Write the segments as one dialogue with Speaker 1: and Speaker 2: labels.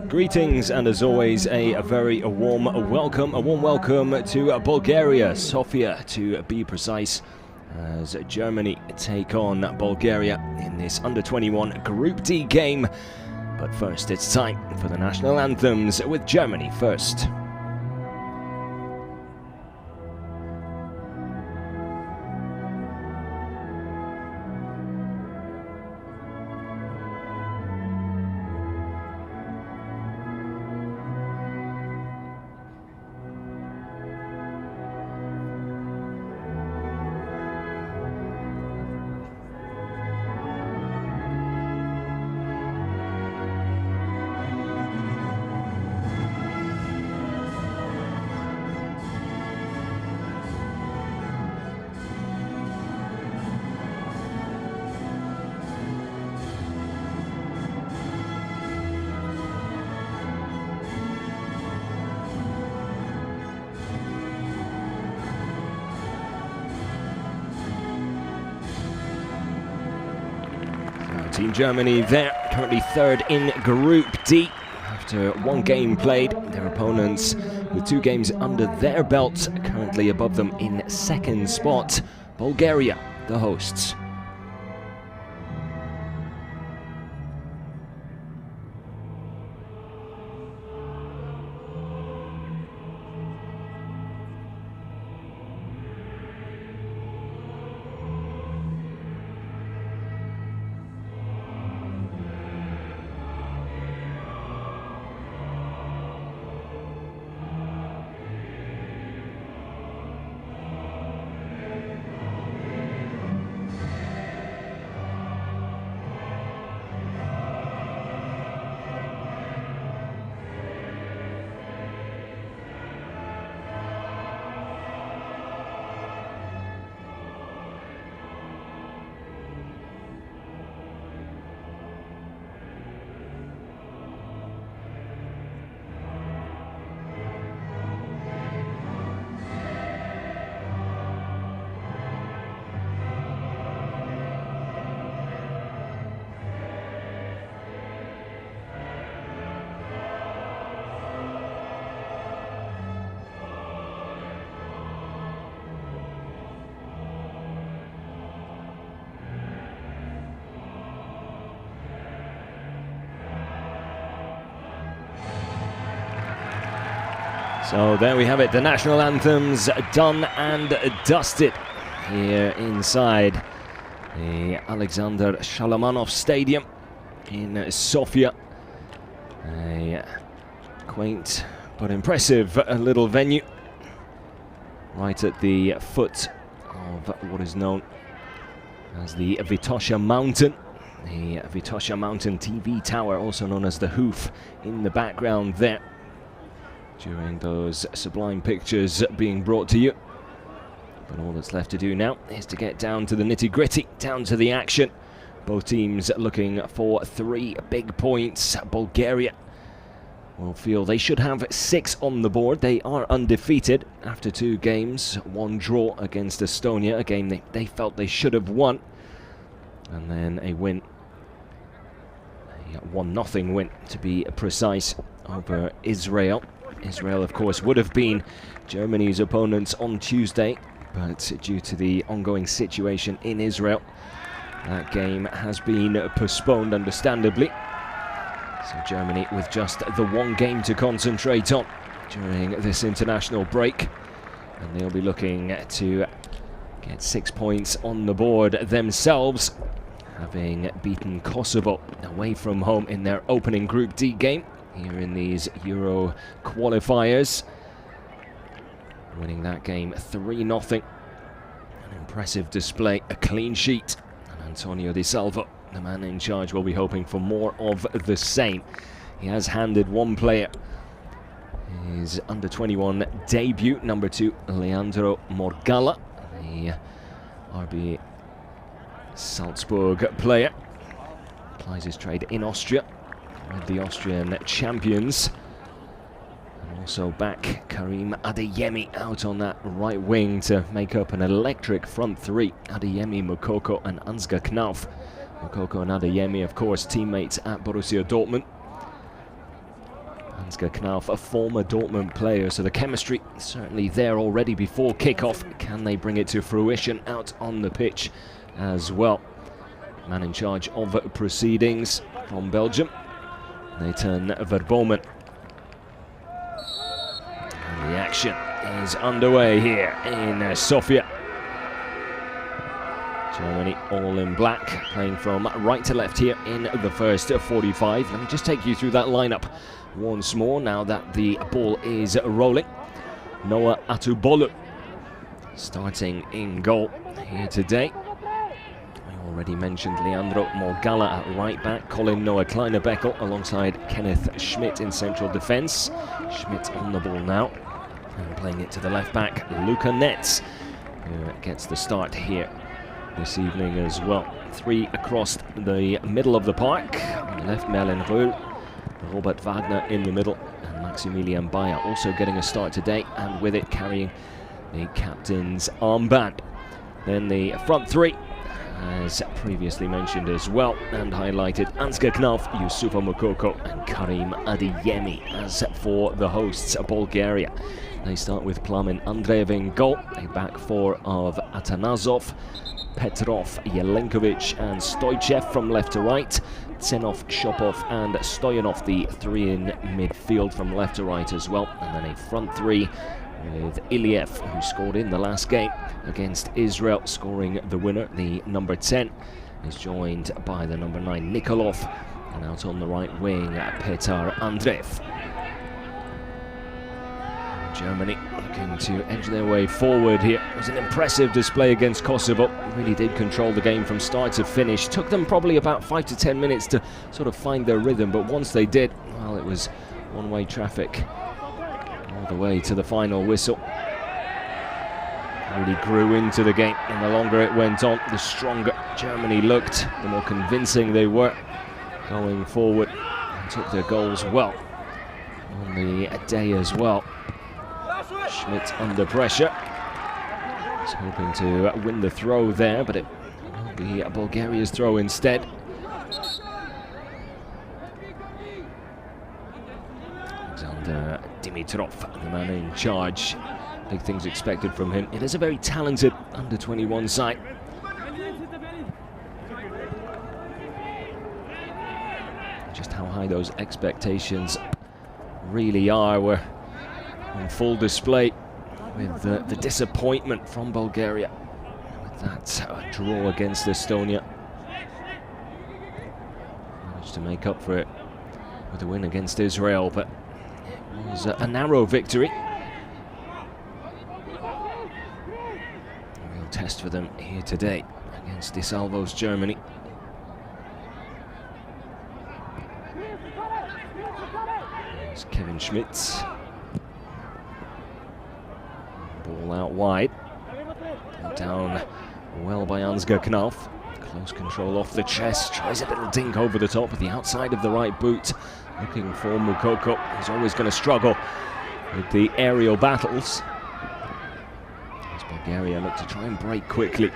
Speaker 1: Greetings, and as always, a very warm welcome to Bulgaria, Sofia to be precise, as Germany take on Bulgaria in this Under-21 Group D game. But first, it's time for the national anthems with Germany first. Team Germany there, currently third in Group D. After one game played, their opponents with 2 games under their belt, currently above them in second spot. Bulgaria, the hosts. So there we have it, the national anthems done and dusted here inside the Alexander Shalamanov Stadium in Sofia. A quaint but impressive little venue right at the foot of what is known as the Vitosha Mountain. The Vitosha Mountain TV tower, also known as the Hoof, in the background there, during those sublime pictures being brought to you. But all that's left to do now is to get down to the nitty-gritty, down to the action. Both teams looking for 3 big points. Bulgaria will feel they should have 6 on the board. They are undefeated after 2 games, 1 draw against Estonia, a game they felt they should have won, and then a win, a 1-0 win to be precise, over Israel. Israel, of course, would have been Germany's opponents on Tuesday, but due to the ongoing situation in Israel, that game has been postponed, understandably. So Germany with just the 1 game to concentrate on during this international break, and they'll be looking to get 6 points on the board themselves, having beaten Kosovo away from home in their opening Group D game here in these Euro Qualifiers, winning that game 3-0. An impressive display, a clean sheet, and Antonio Di Salvo, the man in charge, will be hoping for more of the same. He has handed 1 player his Under-21 debut, number 2, Leandro Morgalla, the RB Salzburg player. Plies his trade in Austria with the Austrian champions. And also back Karim Adeyemi out on that right wing to make up an electric front 3. Adeyemi, Moukoko and Ansgar Knauf. Moukoko and Adeyemi, of course, teammates at Borussia Dortmund. Ansgar Knauf, a former Dortmund player, so the chemistry certainly there already before kickoff. Can they bring it to fruition out on the pitch as well? Man in charge of proceedings from Belgium, Nathan Verbomen. And the action is underway here in Sofia. Germany all in black, playing from right to left here in the first 45. Let me just take you through that lineup once more now that the ball is rolling. Noah Atubolu starting in goal here today. I already mentioned Leandro Morgalla at right back, Colin Noah Kleiner-Beckel alongside Kenneth Schmidt in central defence. Schmidt on the ball now, and playing it to the left back, Luca Netz, who gets the start here this evening as well. Three across the middle of the park. On the left, Merlin Röhl, Robert Wagner in the middle, and Maximilian Bayer also getting a start today, and with it carrying the captain's armband. Then the front three, as previously mentioned as well, and highlighted, Ansgar Knauf, Youssoufa Moukoko and Karim Adeyemi. As for the hosts, Bulgaria, they start with Plamen Andreev in goal, a back four of Atanasov, Petrov, Jelenkovic and Stoichev from left to right, Tsenov, Shopov and Stoyanov, the three in midfield from left to right as well, and then a front three with Iliev, who scored in the last game against Israel, scoring the winner. The number 10 is joined by the number 9 Nikolov, and out on the right wing Petar Andreev. Germany looking to edge their way forward here. It was an impressive display against Kosovo. Really did control the game from start to finish. Took them probably about 5 to 10 minutes to sort of find their rhythm, but once they did, well, it was one-way traffic all the way to the final whistle. Really grew into the game, and the longer it went on, the stronger Germany looked, the more convincing they were going forward, and took their goals well on the day as well. Schmidt under pressure. He's hoping to win the throw there, but it will be Bulgaria's throw instead. Alexander Dimitrov, the man in charge. Big things expected from him. It is a very talented under-21 side. Just how high those expectations really are were on full display with the disappointment from Bulgaria with that draw against Estonia. Managed to make up for it with a win against Israel, but it was a narrow victory. A real test for them here today against Di Salvo's Germany. There's Kevin Schmidt. Ball out wide. Ball down well by Ansgar Knauf. Close control off the chest. Tries a little dink over the top of the outside of the right boot. Looking for Moukoko. He's always going to struggle with the aerial battles. As Bulgaria look to try and break quickly.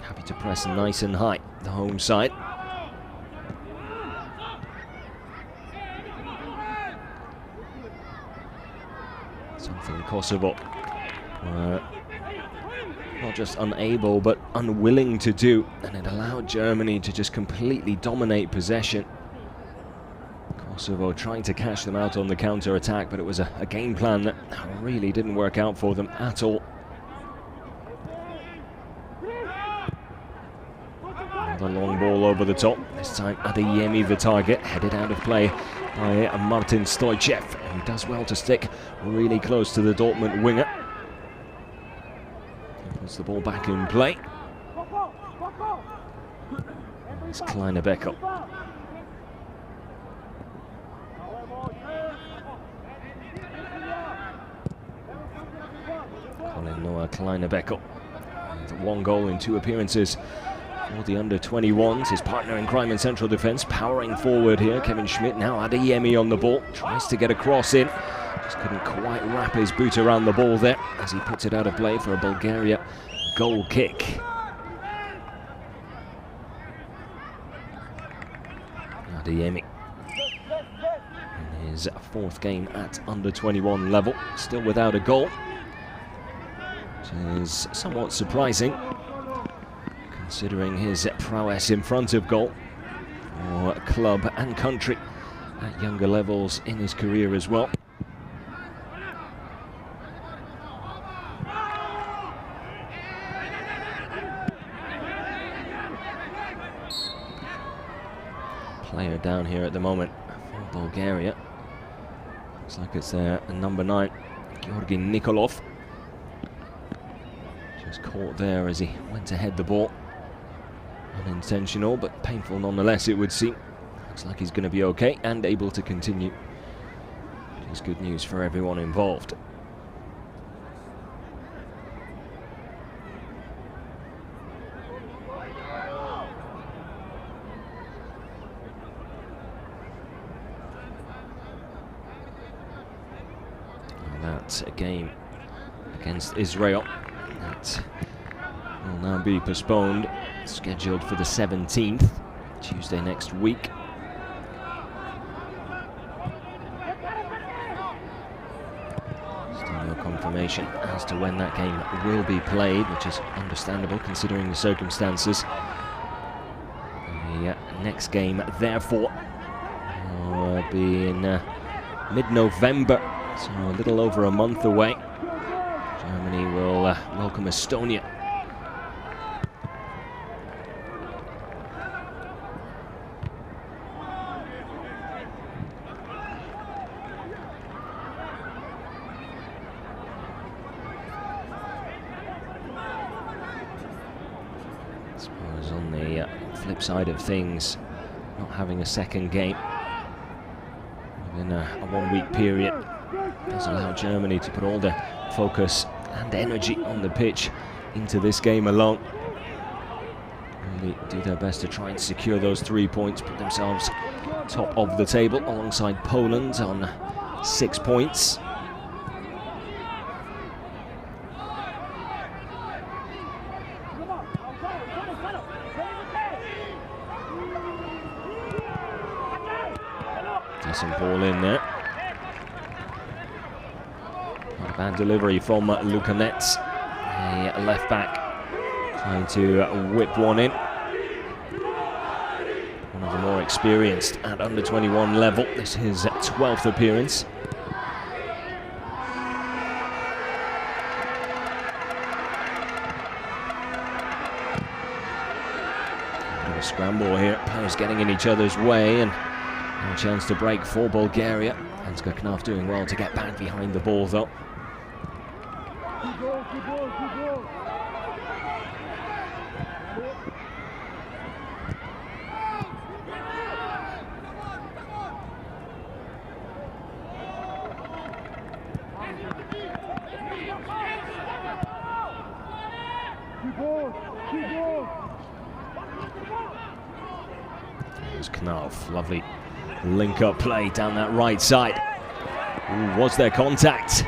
Speaker 1: Happy to press nice and high, the home side. Something Kosovo were not just unable but unwilling to do, and it allowed Germany to just completely dominate possession. Kosovo trying to catch them out on the counter-attack, but it was a game plan that really didn't work out for them at all. Another long ball over the top, this time Adeyemi the target, headed out of play by Martin Stoichev, who does well to stick really close to the Dortmund winger. He puts the ball back in play. It's Kleiner-Beckel. Colin Noah Kleiner-Beckel. One goal in 2 appearances for the under-21s. His partner in crime in central defence, powering forward here. Kevin Schmidt, now Adeyemi on the ball, tries to get a cross in. Just couldn't quite wrap his boot around the ball there as he puts it out of play for a Bulgaria goal kick. Adeyemi. In his fourth game at under-21 level, still without a goal, which is somewhat surprising considering his prowess in front of goal for club and country at younger levels in his career as well. Player down here at the moment for Bulgaria. Looks like it's their number 9, Georgi Nikolov. Just caught there as he went to head the ball. Unintentional, but painful nonetheless, it would seem. Looks like he's going to be okay and able to continue. It is good news for everyone involved. That game against Israel that will now be postponed, scheduled for the 17th, Tuesday next week. Still no confirmation as to when that game will be played, which is understandable considering the circumstances. The next game, therefore, will be in mid-November, so a little over a month away. Germany will welcome Estonia. I suppose on the flip side of things, not having a second game within a one-week period does allow Germany to put all their focus and energy on the pitch into this game alone. Really do their best to try and secure those 3 points, put themselves top of the table alongside Poland on 6 points. Decent ball in there. Not a bad delivery from Lukanets, a left back, trying to whip one in. One of the more experienced at under-21 level. This is his 12th appearance. Bit of a scramble here, players getting in each other's way, and no chance to break for Bulgaria. Ansgar Knaf doing well to get back behind the ball though. There's Knaf, lovely link-up play down that right side. Ooh, was there contact?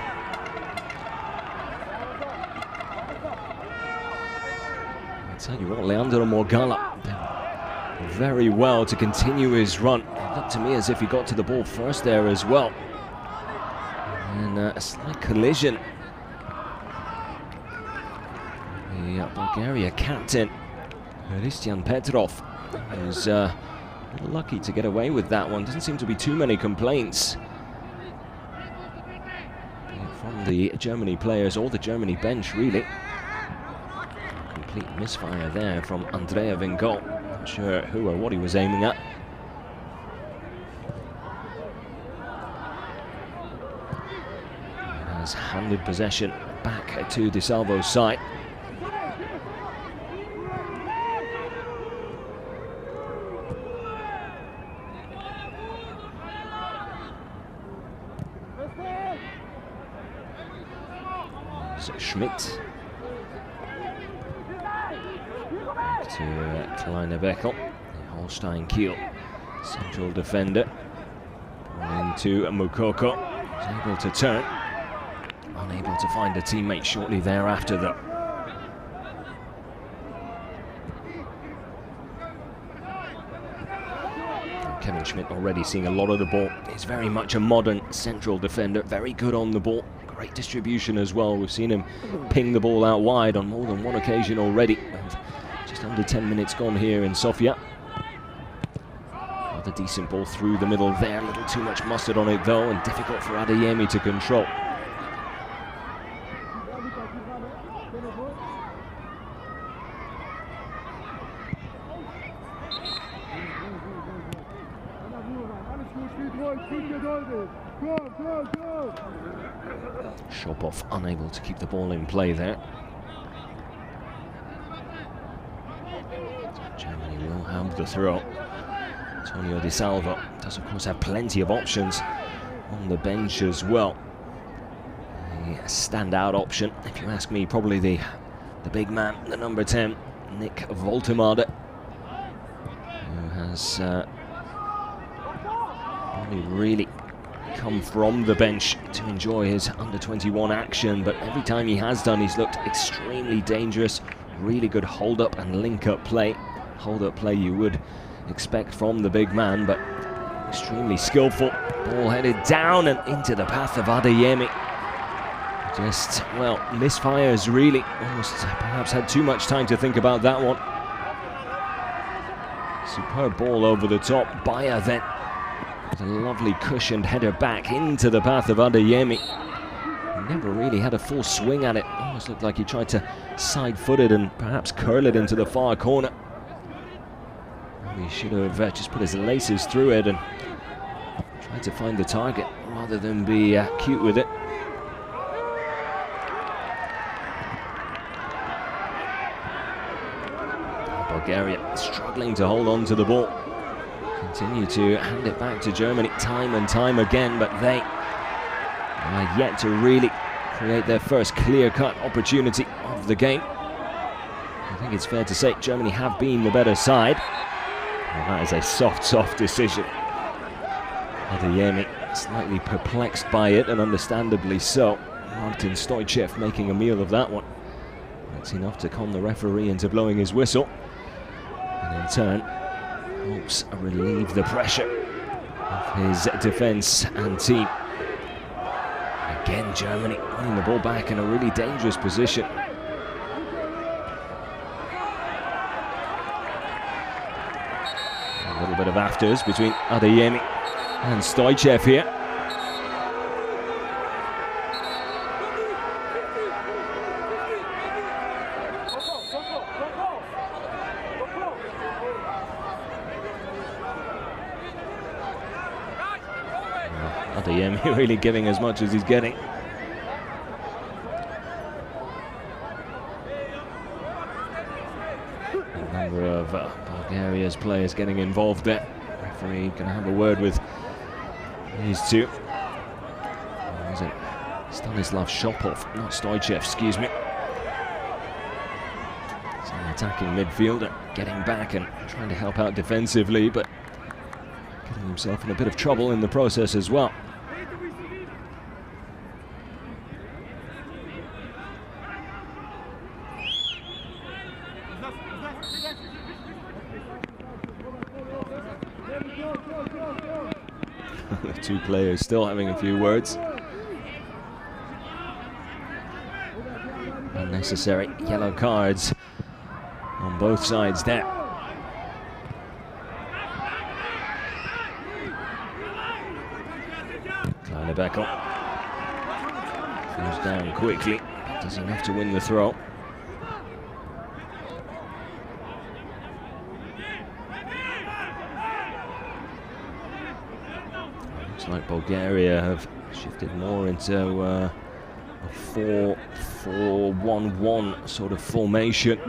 Speaker 1: I tell you what, Leandro Morgala did very well to continue his run. It looked to me as if he got to the ball first there as well. And a slight collision. The Bulgaria captain, Hristijan Petrov, was lucky to get away with that one. Doesn't seem to be too many complaints from the Germany players or the Germany bench, really. Complete misfire there from Andreev in goal. Not sure who or what he was aiming at. He has handed possession back to De Salvo's side. Schmidt back to Kleine Beckel, the Holstein Kiel central defender. Ball into Mukoko, he's able to turn, unable to find a teammate shortly thereafter though. Kevin Schmidt already seeing a lot of the ball. He's very much a modern central defender, very good on the ball, great distribution as well. We've seen him ping the ball out wide on more than one occasion already. And just under 10 minutes gone here in Sofia. Another decent ball through the middle there, a little too much mustard on it though, and difficult for Adeyemi to control. Shopov unable to keep the ball in play there. Germany will have the throw. Antonio Di Salvo does of course have plenty of options on the bench as well. A standout option, if you ask me, probably the big man, the number 10, Nick Woltemade, who has only really come from the bench to enjoy his under-21 action, but every time he has done, he's looked extremely dangerous. Really good hold-up and link-up play. Hold-up play you would expect from the big man, but extremely skillful. Ball headed down and into the path of Adeyemi. Just, well, misfires really. Almost perhaps had too much time to think about that one. Superb ball over the top. Bayer then with a lovely cushioned header back into the path of Adeyemi. He never really had a full swing at it. Almost looked like he tried to side-foot it and perhaps curl it into the far corner. He should have just put his laces through it and tried to find the target rather than be cute with it. Bulgaria struggling to hold on to the ball. Continue to hand it back to Germany time and time again, but they are yet to really create their first clear-cut opportunity of the game. I think it's fair to say Germany have been the better side. Well, that is a soft decision. Adeyemi slightly perplexed by it, and understandably so. Martin Stoichev making a meal of that one. That's enough to con the referee into blowing his whistle. And in turn, helps relieve the pressure of his defence and team. Again, Germany winning the ball back in a really dangerous position. A little bit of afters between Adeyemi and Stoichev here. Adeyemi really giving as much as he's getting. A number of Bulgaria's players getting involved there. Referee going to have a word with these two. Was it Stanislav Shopov, not Stoichev, excuse me. It's an attacking midfielder getting back and trying to help out defensively, but getting himself in a bit of trouble in the process as well. The two players still having a few words. Unnecessary yellow cards on both sides there. Kleine-Becker goes down quickly, does enough to win the throw. Looks like Bulgaria have shifted more into a 4-4-1-1 sort of formation.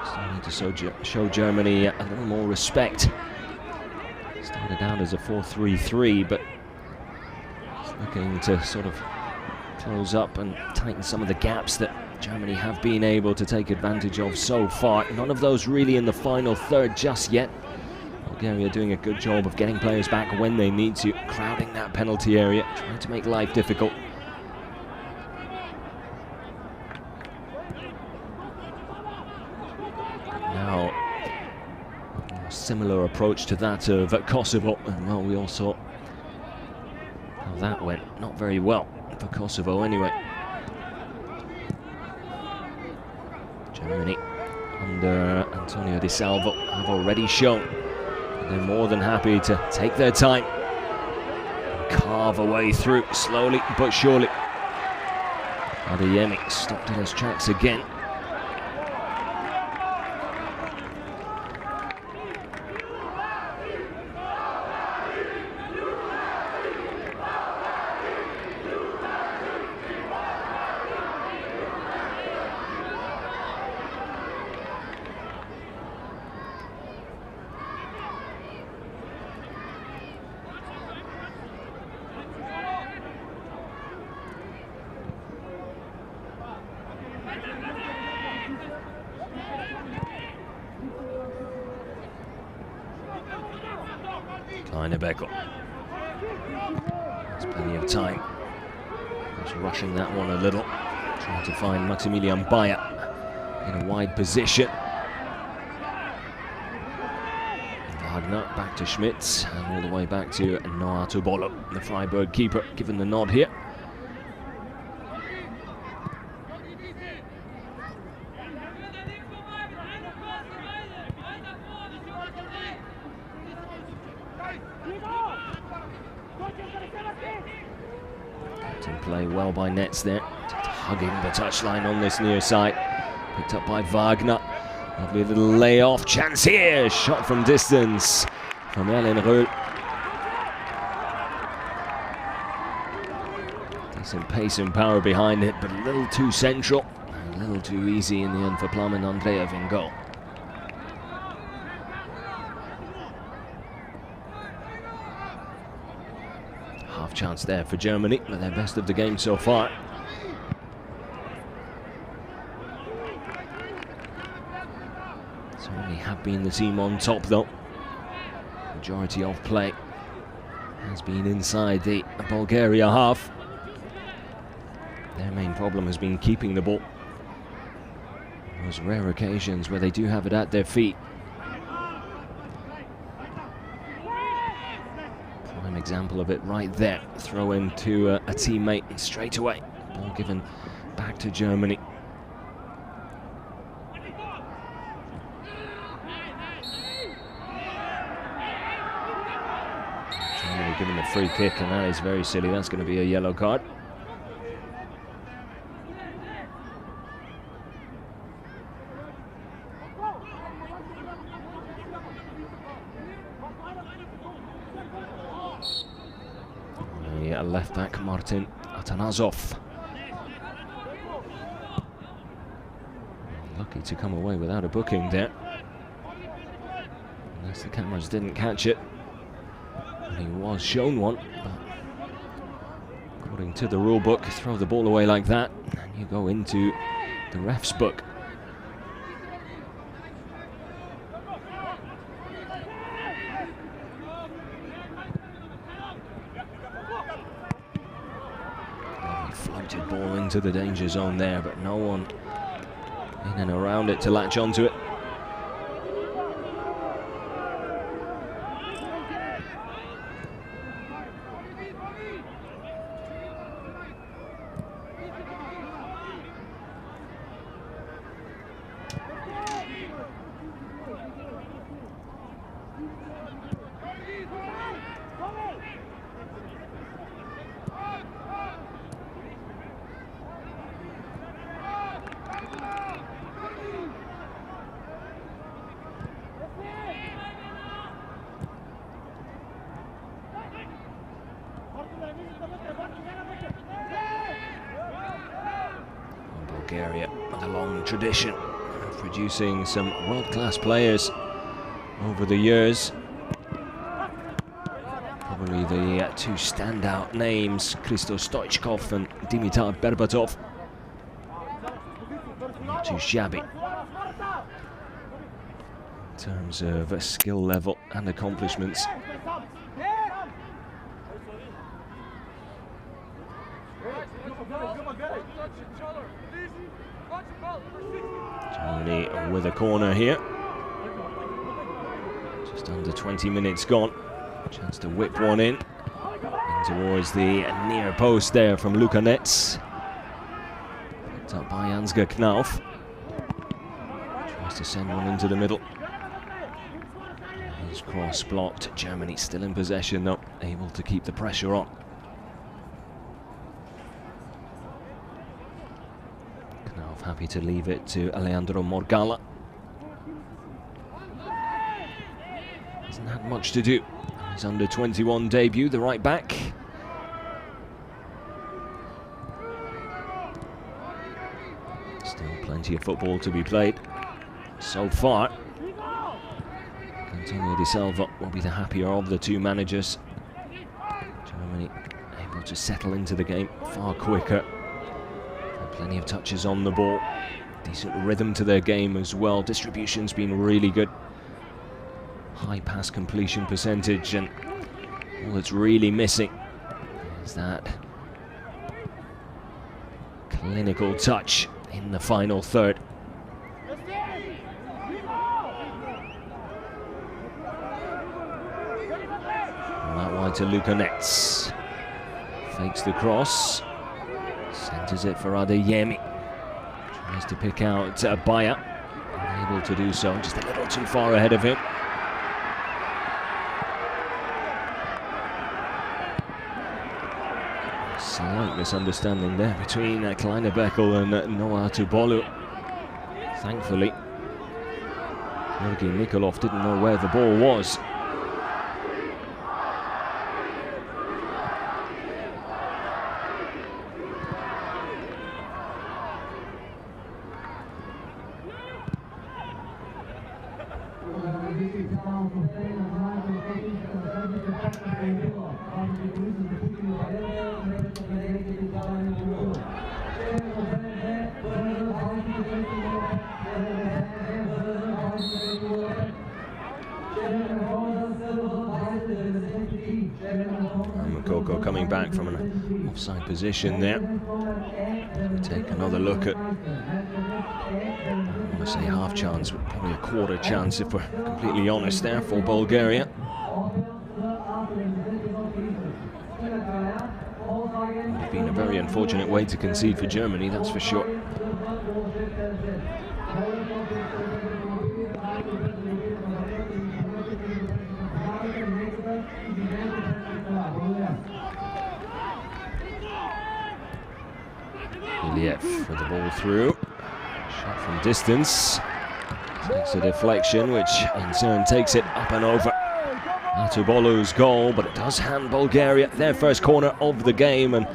Speaker 1: Starting to show Germany a little more respect. Started out as a 4-3-3, but it's looking to sort of close up and tighten some of the gaps that Germany have been able to take advantage of so far. None of those really in the final third just yet. Bulgaria doing a good job of getting players back when they need to, crowding that penalty area, trying to make life difficult. Now, similar approach to that of Kosovo, and well, we all saw how that went. Not very well for Kosovo anyway. Germany under Antonio Di Salvo have already shown they're more than happy to take their time and carve a way through slowly but surely. Adeyemi stopped in his tracks again. Beko. There's plenty of time. Just rushing that one a little. Trying to find Maximilian Bayer in a wide position. Wagner back to Schmitz and all the way back to Noah Tobolo, the Freiburg keeper, given the nod here. Play well by Nets there, just hugging the touchline on this near side. Picked up by Wagner. Lovely little layoff. Chance here. Shot from distance from Erlen Röhl. Decent pace and power behind it, but a little too central. A little too easy in the end for Plum and Andreev in goal. Chance there for Germany, but their best of the game so far. Certainly have been the team on top though. Majority of play has been inside the Bulgaria half. Their main problem has been keeping the ball. Those rare occasions where they do have it at their feet. Example of it right there. Throw into a teammate and straight away. Ball given back to Germany. Germany given a free kick, and that is very silly. That's going to be a yellow card. Left back Martin Atanasov. Lucky to come away without a booking there. Unless the cameras didn't catch it. And he was shown one, but according to the rule book, throw the ball away like that and you go into the ref's book. Floated ball into the danger zone there, but no one in and around it to latch onto it. Bulgaria with a long tradition of producing some world-class players over the years. Probably the two standout names, Christos Stoichkov and Dimitar Berbatov. Not too shabby in terms of skill level and accomplishments. Germany with a corner here. under 20 minutes gone. Chance to whip one in towards the near post there from Lukanets. Picked up by Ansgar Knauf. Tries to send one into the middle. His cross blocked. Germany still in possession though, able to keep the pressure on. Knauf happy to leave it to Alejandro Morgala. Hasn't had much to do. His under-21 debut, the right back. Still plenty of football to be played so far. Antonio Di Salvo will be the happier of the two managers. Germany able to settle into the game far quicker. Plenty of touches on the ball. Decent rhythm to their game as well. Distribution's been really good. High pass completion percentage, and all that's really missing is that clinical touch in the final third. That wide to Lukanets. Fakes the cross. Centres it for Adeyemi. Tries to pick out Baya. Unable to do so, just a little too far ahead of him. Slight misunderstanding there between Kleinebekel and Noah Tubolu. Thankfully, Georgi Nikolov didn't know where the ball was. Mokoko coming back from an offside position there. We take another look at, I want to say half chance, but probably a quarter chance if we're completely honest there for Bulgaria. Would have been a very unfortunate way to concede for Germany, that's for sure. Iliev with the ball through. Shot from distance. Takes a deflection, which in turn takes it up and over. Atubolu's goal, but it does hand Bulgaria their first corner of the game and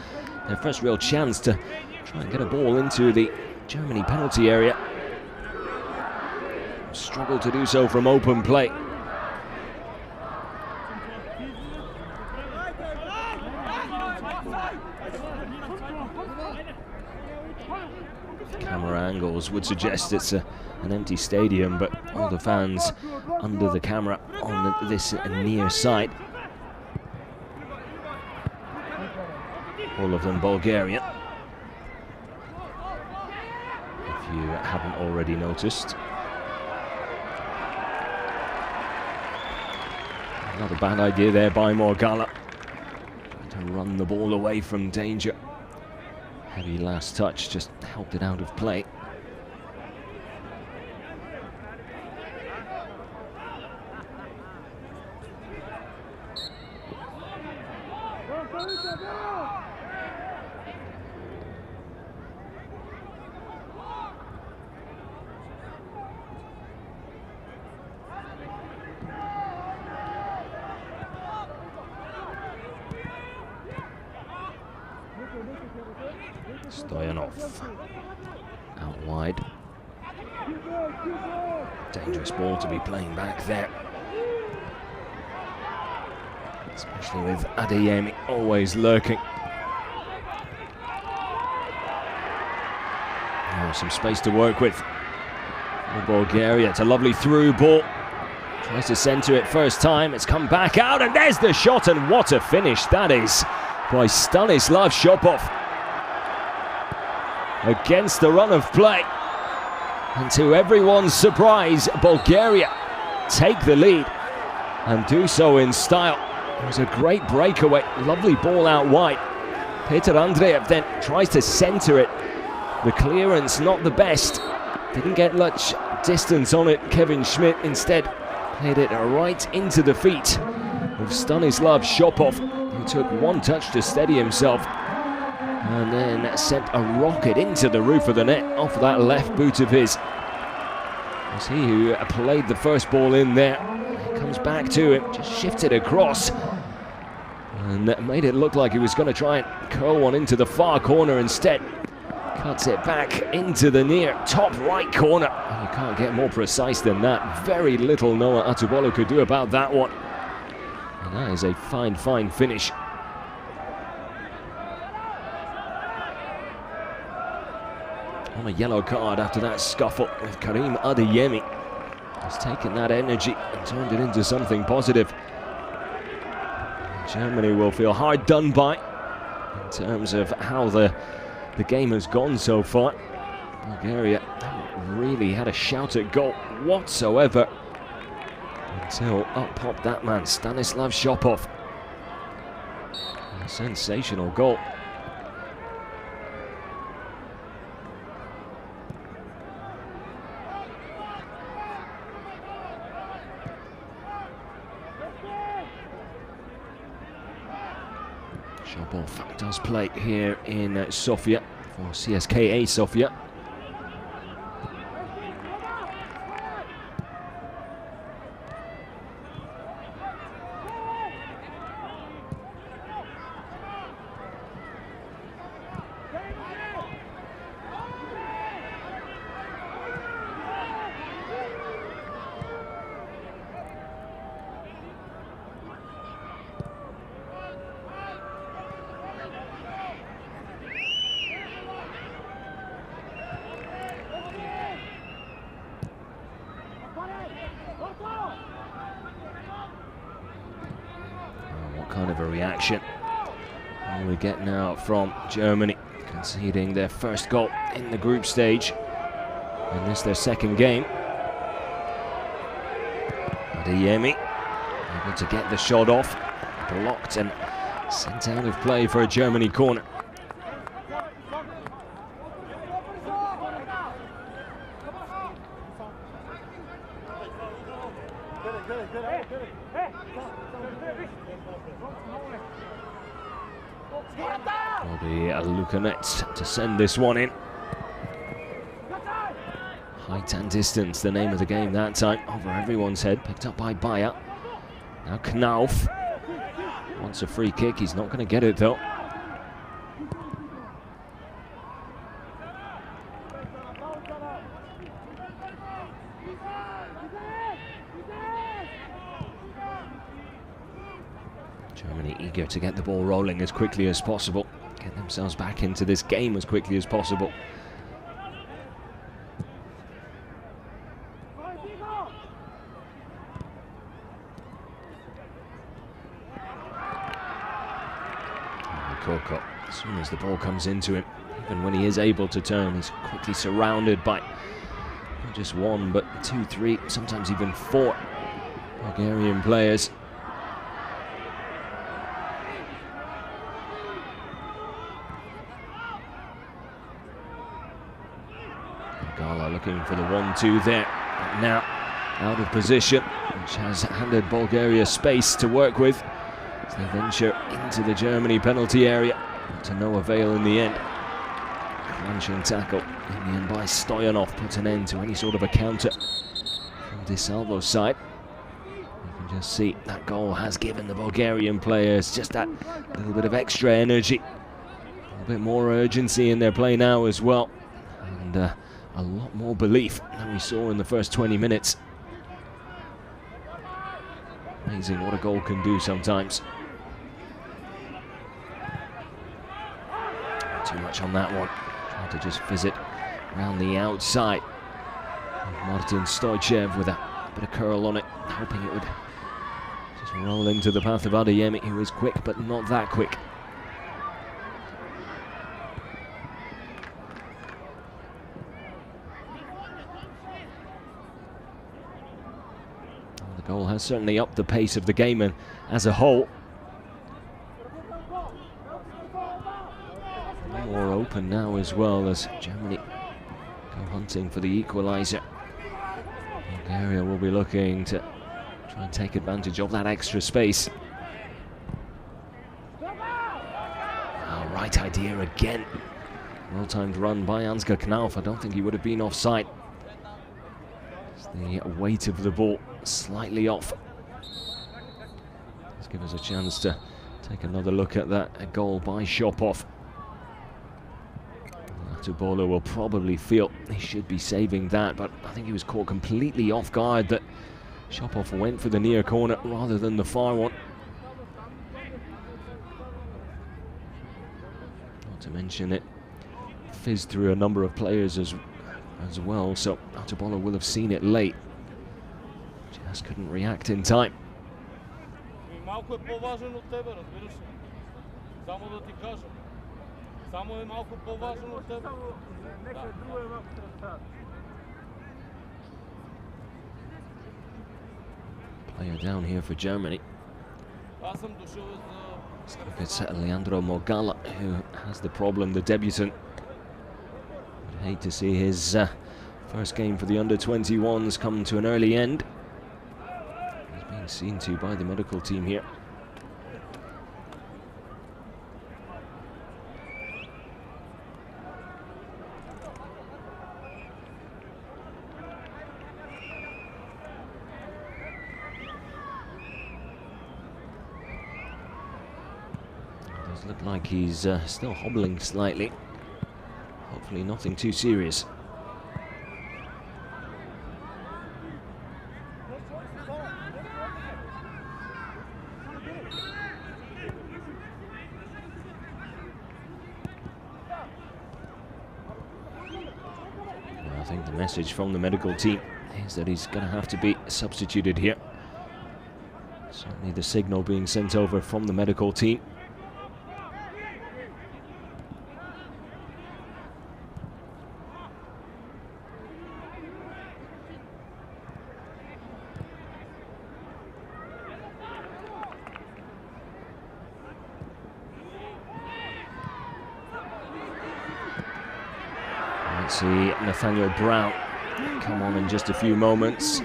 Speaker 1: their first real chance to try and get a ball into the Germany penalty area. Struggle to do so from open play. Camera angles would suggest it's an empty stadium, but all the fans under the camera on this near side. All of them Bulgarian, if you haven't already noticed. Not a bad idea there by Morgala. Trying to run the ball away from danger. Heavy last touch just helped it out of play. Stoyanov out wide. Dangerous ball to be playing back there, especially with Adeyemi always lurking. Oh, some space to work with for Bulgaria. It's a lovely through ball. Tries to centre it first time. It's come back out, and there's the shot, and what a finish that is by Stanislav Shopov. Against the run of play, and to everyone's surprise, Bulgaria take the lead. and do so in style. It was a great breakaway, lovely ball out wide. Peter Andreev then tries to centre it. The clearance not the best. Didn't get much distance on it. Kevin Schmidt instead played it right into the feet of Stanislav Shopov, who took one touch to steady himself and then sent a rocket into the roof of the net off that left boot of his. It was he who played the first ball in there. He comes back to him, just shifted across and made it look like he was going to try and curl one into the far corner. Instead cuts it back into the near top right corner. And you can't get more precise than that. Very little Noah Atubolo could do about that one. And that is a fine, fine finish. On a yellow card after that scuffle with Karim Adeyemi. He's taken that energy and turned it into something positive. Germany will feel hard done by in terms of how the game has gone so far. Bulgaria haven't really had a shout at goal whatsoever until up popped that man, Stanislav Shopov. A sensational goal. Shopov does play here in Sofia for CSKA Sofia. Kind of a reaction we get now from Germany, conceding their first goal in the group stage, and this their second game. Adeyemi able to get the shot off, blocked and sent out of play for a Germany corner. Will be Lukanets to send this one in. Height and distance, the name of the game that time, over everyone's head, picked up by Bayer. Now Knauf wants a free kick, he's not going to get it though. Germany eager to get the ball rolling as quickly as possible, get themselves back into this game as quickly as possible. Korkop, as soon as the ball comes into him, even when he is able to turn, he's quickly surrounded by not just one, but 2, 3, sometimes even 4 Bulgarian players. Gala looking for the 1-2 there, but now out of position, which has handed Bulgaria space to work with as they venture into the Germany penalty area, to no avail in the end. Crunching tackle in the end by Stoyanov puts an end to any sort of a counter from Di Salvo's side. You can just see that goal has given the Bulgarian players just that little bit of extra energy, a little bit more urgency in their play now as well, and a lot more belief than we saw in the first 20 minutes. Amazing what a goal can do sometimes. Not too much on that one. Tried to just fizz it around the outside. Martin Stoichev with a bit of curl on it, hoping it would just roll into the path of Adeyemi, who is quick but not that quick. goal has certainly upped the pace of the game and as a whole. More open now as well as Germany go hunting for the equaliser. Bulgaria will be looking to try and take advantage of that extra space. Right idea again. Well-timed run by Ansgar Knauf. I don't think he would have been offside. The weight of the ball slightly off. Let's give us a chance to take another look at that goal by Shopov. Atubolo will probably feel he should be saving that, but I think he was caught completely off guard that Shopov went for the near corner rather than the far one. Not to mention it fizzed through a number of players as well, so Atubolo will have seen it late. Just couldn't react in time. Player down here for Germany. Let's look at Leandro Mogala, who has the problem, the debutant. I'd hate to see his first game for the Under-21s come to an early end. He's being seen to by the medical team here. It does look like he's still hobbling slightly. Hopefully nothing too serious. I think the message from the medical team is that he's going to have to be substituted here. Certainly the signal being sent over from the medical team. See Nathaniel Brown come on in just a few moments,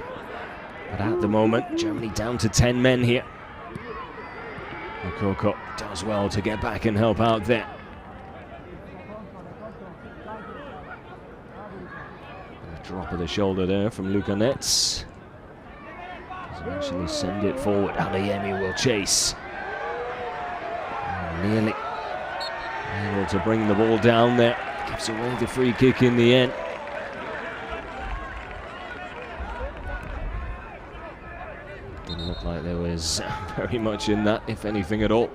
Speaker 1: but at the moment Germany down to 10 men here. Okoko does well to get back and help out there. A drop of the shoulder there from Luka Netz. Doesn't actually send it forward. Adeyemi will chase. Nearly able to bring the ball down there. Gives away the free kick in the end. Didn't look like there was very much in that, if anything at all.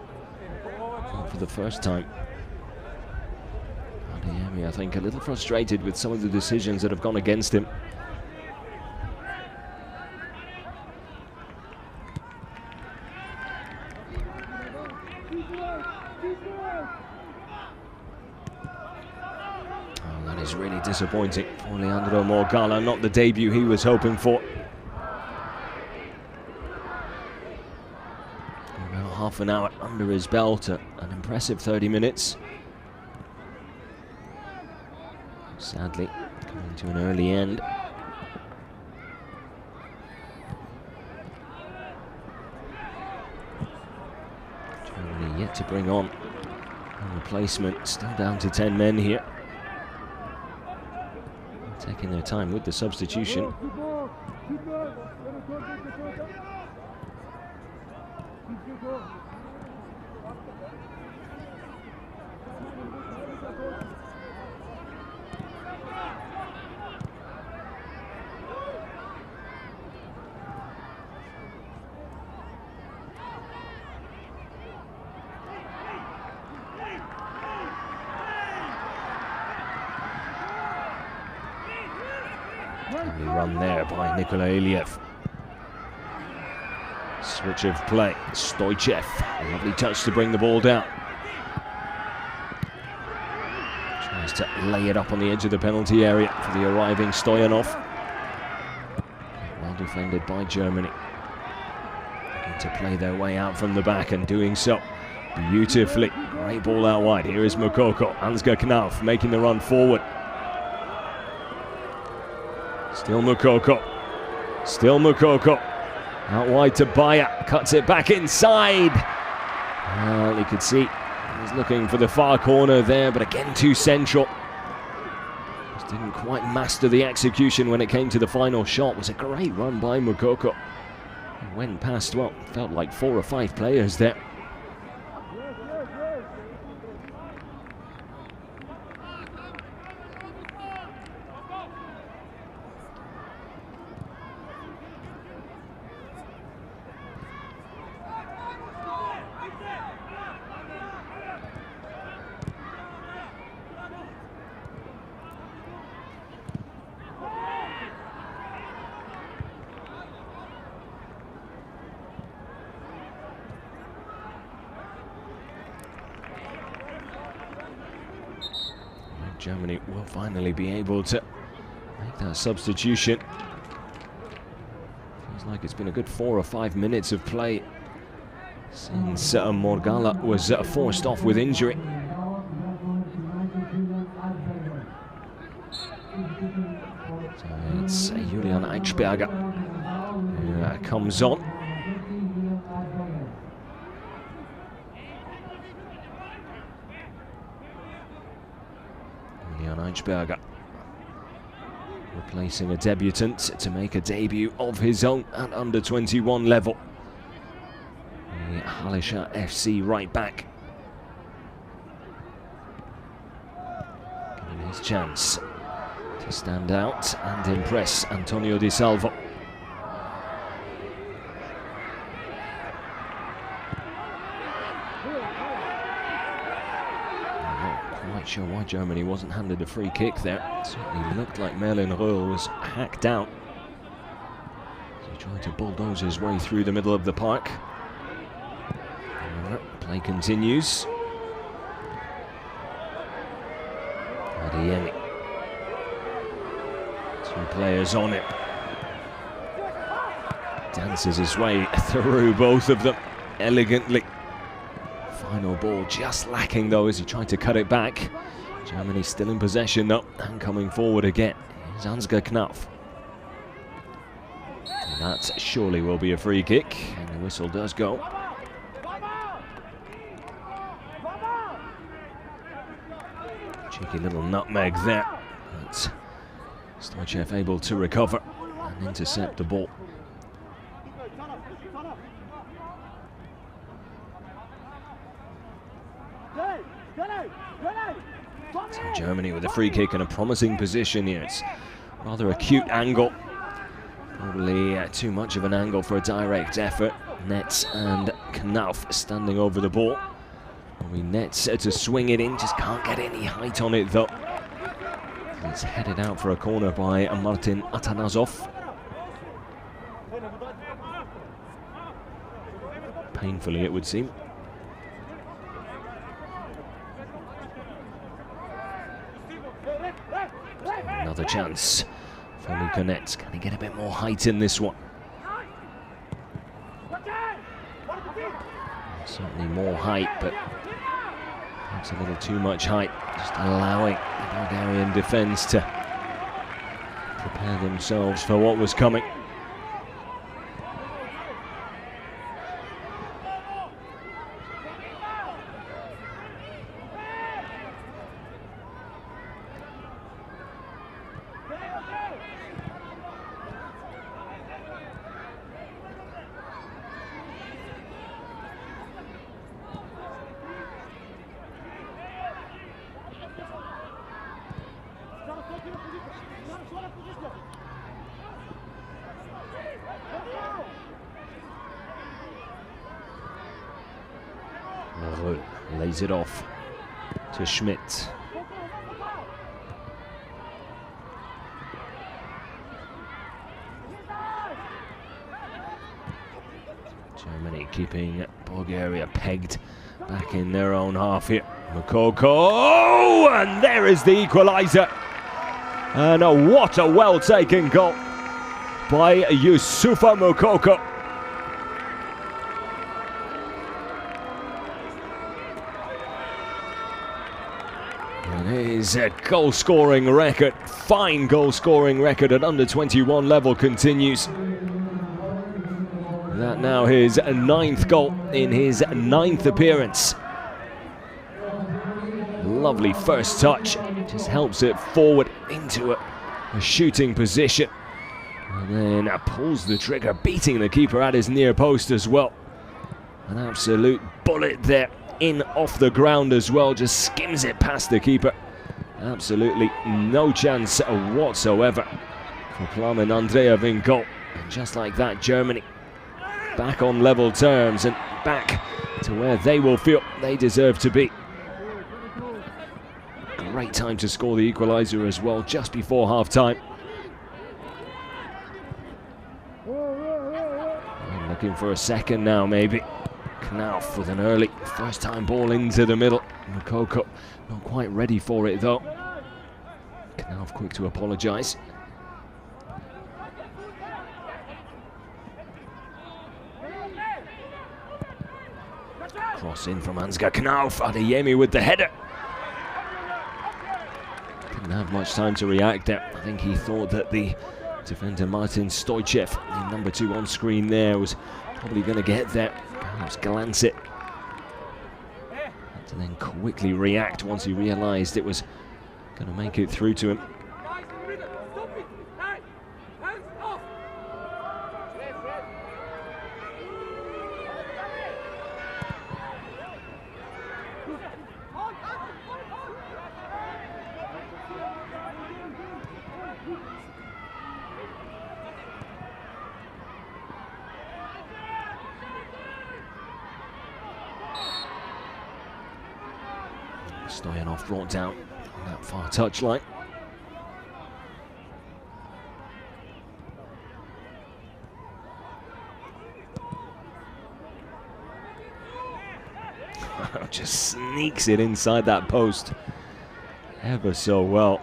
Speaker 1: Not for the first time. Adeyemi, I think, a little frustrated with some of the decisions that have gone against him. That is really disappointing for Leandro Mogala, not the debut he was hoping for. About half an hour under his belt, an impressive 30 minutes. Sadly, coming to an early end. Germany yet to bring on a replacement, still down to 10 men here. Taking their time with the substitution. Lovely run there by Nikola Iliev. Switch of play. Stoichev. A lovely touch to bring the ball down. Tries to lay it up on the edge of the penalty area for the arriving Stoyanov. Well defended by Germany. to play their way out from the back, and doing so beautifully. Great ball out wide. Here is Mukoko. Ansgar Knauf making the run forward. Still Mukoko. Still Mukoko. Out wide to Bayer. Cuts it back inside. Well, you could see he's looking for the far corner there, but again too central. Just didn't quite master the execution when it came to the final shot. It was a great run by Mukoko. He went past, well, felt like 4 or 5 players there. Germany will finally be able to make that substitution. Feels like it's been a good 4 or 5 minutes of play since Morgala was forced off with injury. So it's Julian Eichberger who comes on. Eichberger replacing a debutant to make a debut of his own at under-21 level. The Halisha FC right back getting his chance to stand out and impress Antonio Di Salvo. Not sure why Germany wasn't handed a free kick there. It certainly looked like Merlin Röhl was hacked out. So he tried to bulldoze his way through the middle of the park. Play continues. Adeyemi. 2 players on it. Dances his way through both of them elegantly. Final ball just lacking though as he tried to cut it back. Germany still in possession though, and coming forward again. Here's Ansgar Knauf. And that surely will be a free kick, and the whistle does go. Cheeky little nutmeg there. But Stoichev able to recover and intercept the ball. So Germany with a free kick and a promising position here. It's rather a cute angle. Probably too much of an angle for a direct effort. Netz and Knauf standing over the ball. Probably Netz to swing it in, just can't get any height on it though. It's headed out for a corner by Martin Atanasov. Painfully it would seem. Another chance for Luka Netz. Can he get a bit more height in this one? Certainly more height, but perhaps a little too much height. Just allowing the Bulgarian defence to prepare themselves for what was coming. Lays it off to Schmidt. Germany keeping Bulgaria pegged back in their own half here. Mukoko, and there is the equaliser. And what a well-taken goal by Youssoufa Mukoko. Germany's goal-scoring record, fine goal-scoring record at under-21 level continues. That now his 9th goal in his 9th appearance. Lovely first touch, just helps it forward into a shooting position. And then pulls the trigger, beating the keeper at his near post as well. An absolute bullet there, in off the ground as well, just skims it past the keeper. Absolutely no chance whatsoever for Plamen Andreev in goal. And just like that, Germany back on level terms and back to where they will feel they deserve to be. Great time to score the equaliser as well, just before half-time. Looking for a second now, maybe. Knauf with an early first-time ball into the middle. Mokoko not quite ready for it, though. Knauf quick to apologise. Cross in from Ansgar Knauf. Adeyemi with the header. Didn't have much time to react there. I think he thought that the defender Martin Stoichev, the number 2 on screen there, was probably going to get there. Perhaps glance it. And then quickly react once he realised it was going to make it through to him. Stoyanov brought down on that far touchline. Just sneaks it inside that post ever so well.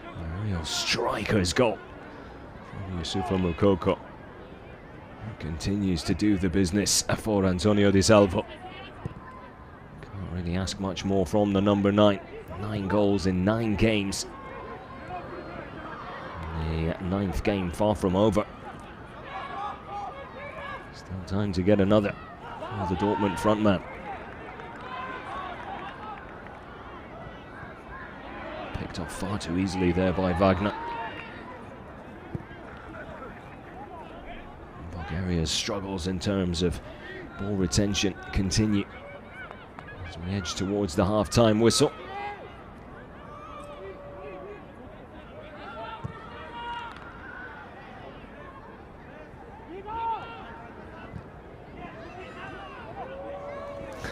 Speaker 1: A real striker's goal from Yusufa Mokoko, who continues to do the business for Antonio Di Salvo. Really ask much more from the number 9. 9 goals in 9 games. The 9th game far from over. Still time to get another for the Dortmund frontman. Picked off far too easily there by Wagner. Bulgaria's struggles in terms of ball retention continue as we edge towards the half-time whistle.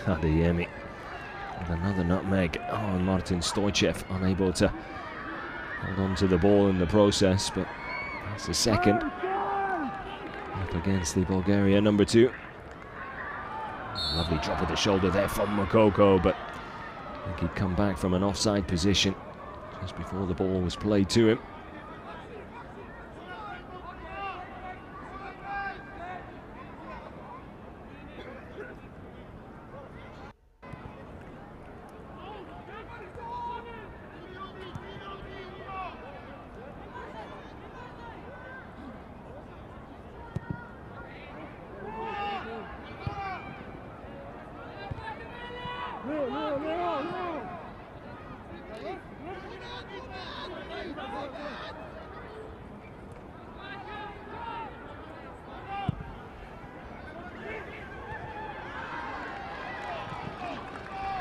Speaker 1: Adeyemi with another nutmeg. Oh, and Martin Stoichev unable to hold on to the ball in the process, but that's the second up against the Bulgaria number 2. Lovely drop of the shoulder there from Mokoko, but I think he'd come back from an offside position just before the ball was played to him.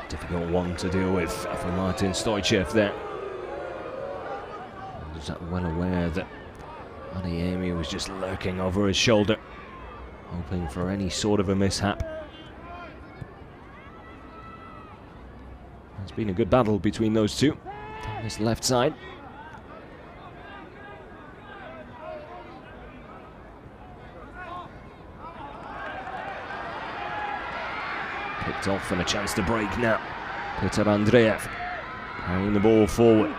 Speaker 1: Difficult one to deal with for Martin Stoichev there. He was well aware that Adeyemi was just lurking over his shoulder, hoping for any sort of a mishap. It's been a good battle between those two on this left side. Picked off and a chance to break now. Peter Andreev carrying the ball forward.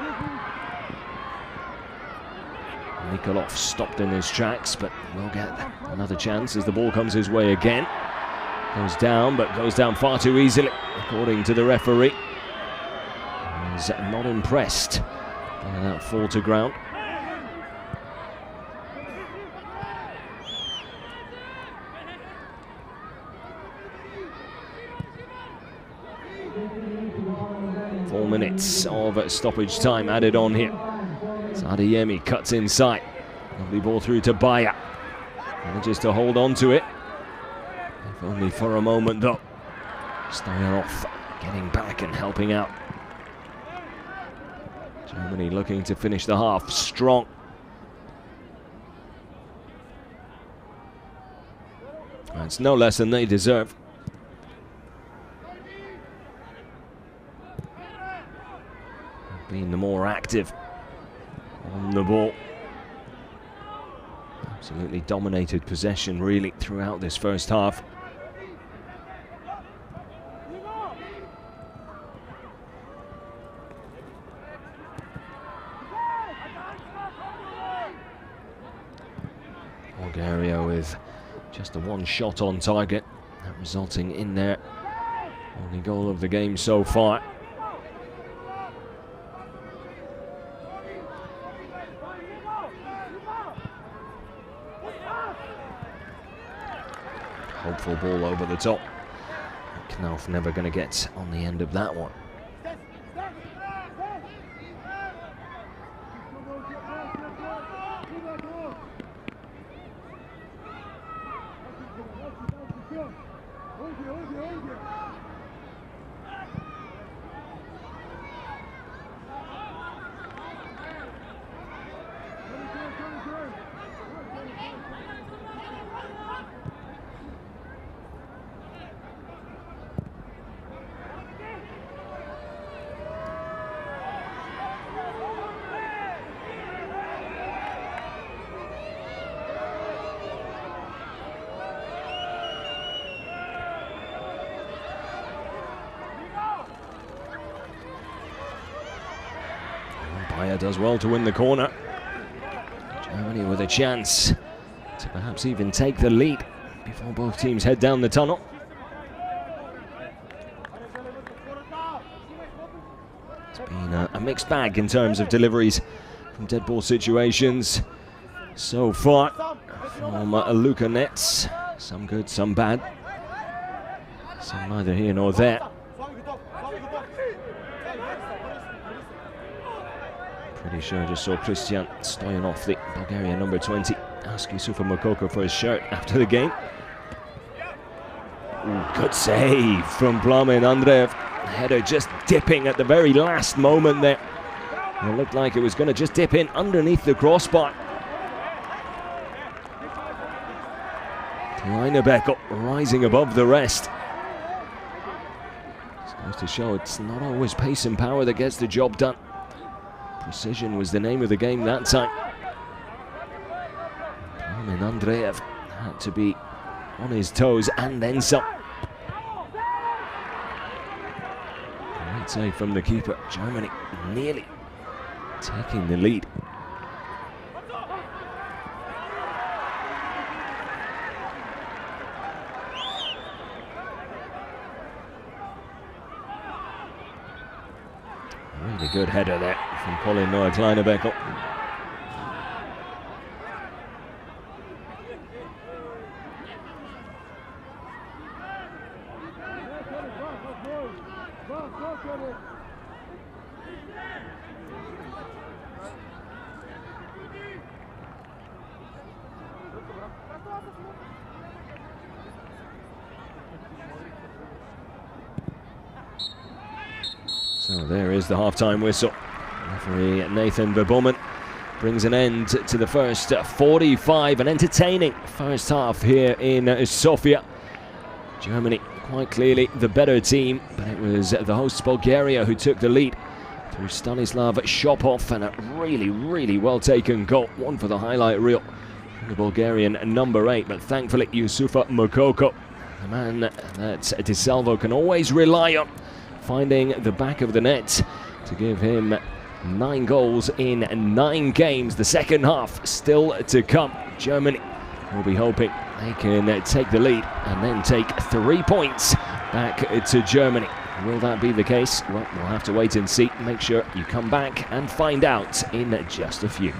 Speaker 1: Nikolov stopped in his tracks, but will get another chance as the ball comes his way again. Goes down, but goes down far too easily, according to the referee. was not impressed by that fall to ground. Minutes of stoppage time added on here. Adeyemi cuts inside. Lovely ball through to Baya. Manages to hold on to it. If only for a moment though. Stoyanov getting back and helping out. Germany looking to finish the half strong. It's no less than they deserve. Being the more active on the ball. Absolutely dominated possession really throughout this first half. Bulgaria with just the one shot on target, that resulting in their only goal of the game so far. Hopeful ball over the top. Knauf never going to get on the end of that one. Baya does well to win the corner. Germany with a chance to perhaps even take the lead before both teams head down the tunnel. It's been a mixed bag in terms of deliveries from dead ball situations so far from Luka Nets. Some good, some bad. Some neither here nor there. Pretty sure I just saw Christian Stoyanov, the Bulgarian number 20, ask Yusufa Moukoko for his shirt after the game. Ooh, good save from Plamen Andreev. Header just dipping at the very last moment there. It looked like it was going to just dip in underneath the crossbar. Leinebeck rising above the rest. It's goes to show it's not always pace and power that gets the job done. Precision was the name of the game that time. Plamen Andreev had to be on his toes and then some. Great save from the keeper. Germany nearly taking the lead. Really good header there from Colin Noah Kleinebeck. So there is the half-time whistle. Referee Nathan Verbomen brings an end to the first 45, an entertaining first half here in Sofia. Germany quite clearly the better team, but it was the hosts Bulgaria who took the lead through Stanislav Shopov and a really well taken goal. One for the highlight reel from the Bulgarian number 8, but thankfully Yusufa Moukoko, the man that Di Salvo can always rely on, finding the back of the net to give him 9 goals in 9 games. The second half still to come. Germany will be hoping they can take the lead and then take 3 points back to Germany. Will that be the case? Well, we'll have to wait and see. Make sure you come back and find out in just a few.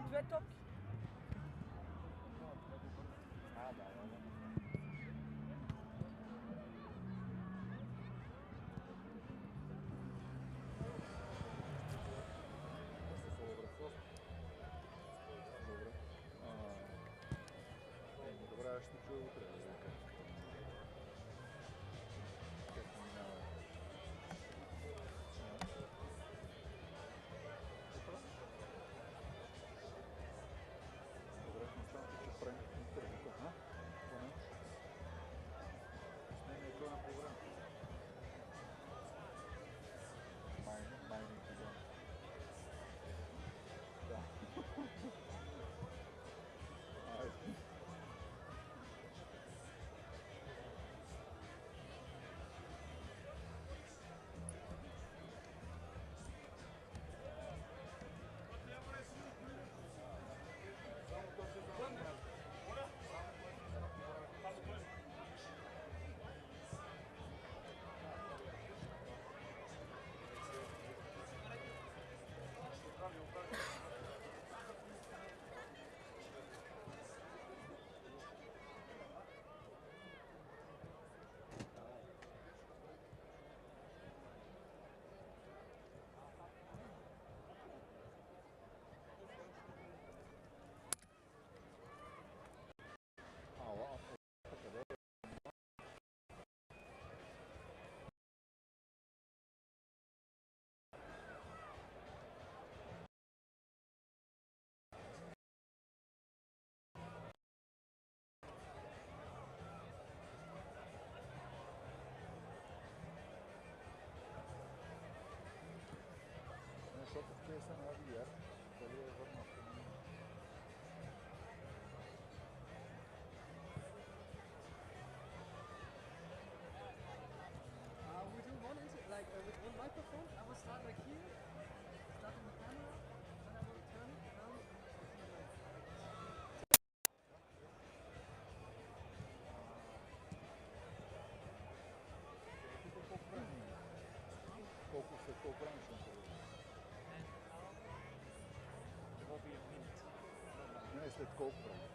Speaker 2: две топки.
Speaker 3: Добре, аз ще чуя утре. Защото в тези са на Авиар, дали е върнал в това.
Speaker 2: We do one like with one microphone. I will start like here, starting the camera, and I will turn it around.
Speaker 3: Колко време ще направи? Не, след колко време?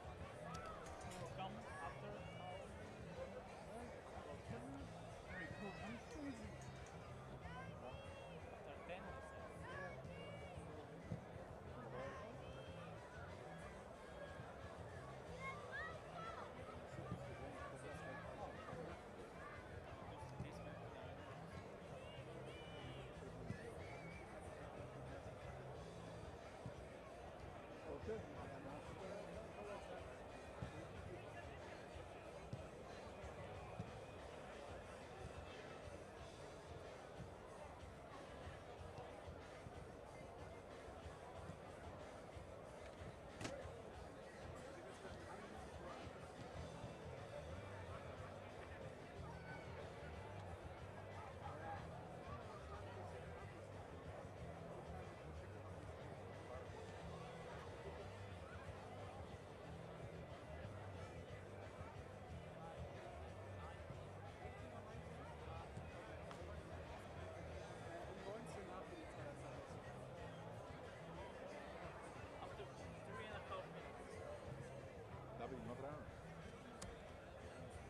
Speaker 3: Има време.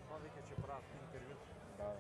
Speaker 4: Това вика, че правят интервю.
Speaker 3: Да.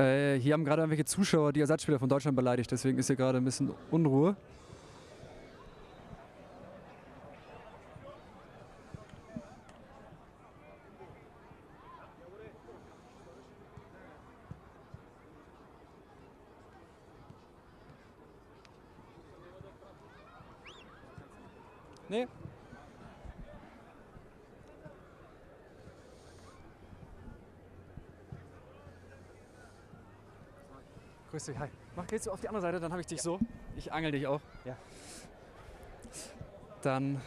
Speaker 2: Hier haben gerade irgendwelche Zuschauer die Ersatzspieler von Deutschland beleidigt, deswegen ist hier gerade ein bisschen Unruhe. Nee. Grüß dich, hi. Gehst du auf die andere Seite, dann habe ich dich so. Ich angel dich auch. Ja. Dann.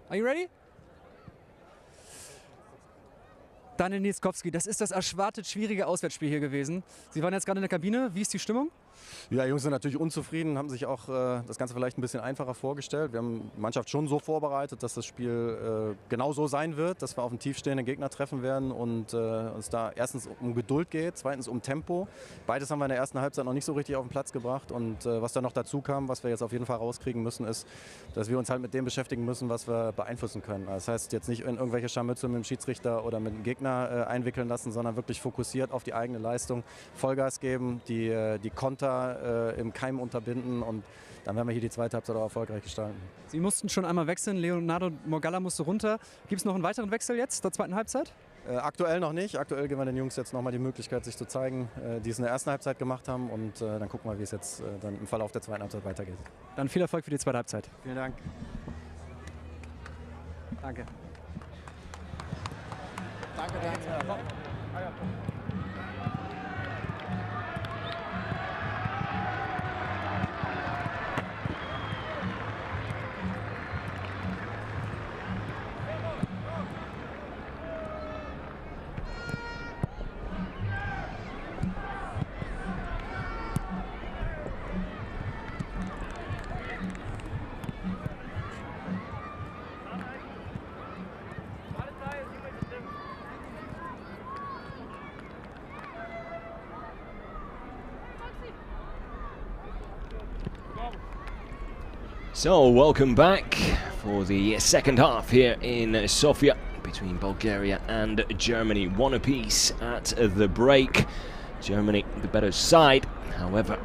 Speaker 2: Are you ready? Daniel Nietzkowski, das ist das erwartet schwierige Auswärtsspiel hier gewesen. Sie waren jetzt gerade in der Kabine. Wie ist die Stimmung?
Speaker 4: Ja, Jungs sind natürlich unzufrieden, haben sich auch das Ganze vielleicht ein bisschen einfacher vorgestellt. Wir haben die Mannschaft schon so vorbereitet, dass das Spiel genau so sein wird, dass wir auf einen tiefstehenden Gegner treffen werden und uns da erstens um Geduld geht, zweitens um Tempo. Beides haben wir in der ersten Halbzeit noch nicht so richtig auf den Platz gebracht und was da noch dazu kam, was wir jetzt auf jeden Fall rauskriegen müssen, ist, dass wir uns halt mit dem beschäftigen müssen, was wir beeinflussen können. Das heißt, jetzt nicht in irgendwelche Scharmützel mit dem Schiedsrichter oder mit dem Gegner einwickeln lassen, sondern wirklich fokussiert auf die eigene Leistung, Vollgas geben, die Konter im Keim unterbinden und dann werden wir hier die zweite Halbzeit auch erfolgreich gestalten.
Speaker 2: Sie mussten schon einmal wechseln, Leonardo Morgalla musste runter. Gibt es noch einen weiteren Wechsel jetzt, der zweiten Halbzeit?
Speaker 4: Aktuell noch nicht. Aktuell geben wir den Jungs jetzt nochmal die Möglichkeit, sich zu zeigen, die es in der ersten Halbzeit gemacht haben und dann gucken wir, wie es jetzt dann im Verlauf der zweiten Halbzeit weitergeht.
Speaker 2: Dann viel Erfolg für die zweite Halbzeit.
Speaker 4: Vielen Dank.
Speaker 2: Danke.
Speaker 3: Danke.
Speaker 1: So, welcome back for the second half here in Sofia between Bulgaria and Germany. One apiece at the break. Germany the better side, however,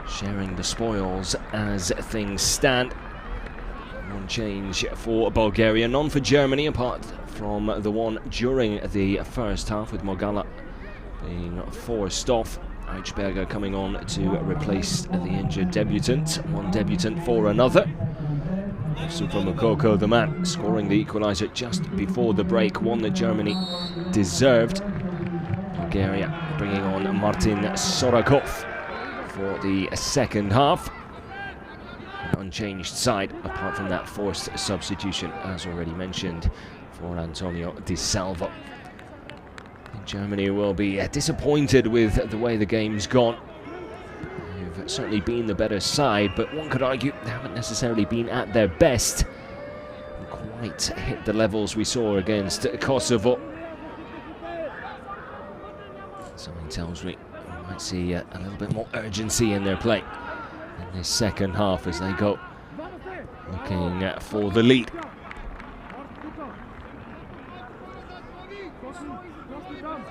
Speaker 1: sharing the spoils as things stand. One change for Bulgaria, none for Germany apart from the one during the first half with Morgalla being forced off. Eichberger coming on to replace the injured debutant. One debutant for another. Super Mukoko, the man, scoring the equaliser just before the break. One that Germany deserved. Bulgaria bringing on Martin Sorakov for the second half. An unchanged side apart from that forced substitution, as already mentioned, for Antonio Di Salvo. Germany will be disappointed with the way the game's gone. They've certainly been the better side, but one could argue they haven't necessarily been at their best. Quite hit the levels we saw against Kosovo. Something tells me we might see a little bit more urgency in their play in this second half as they go looking for the lead.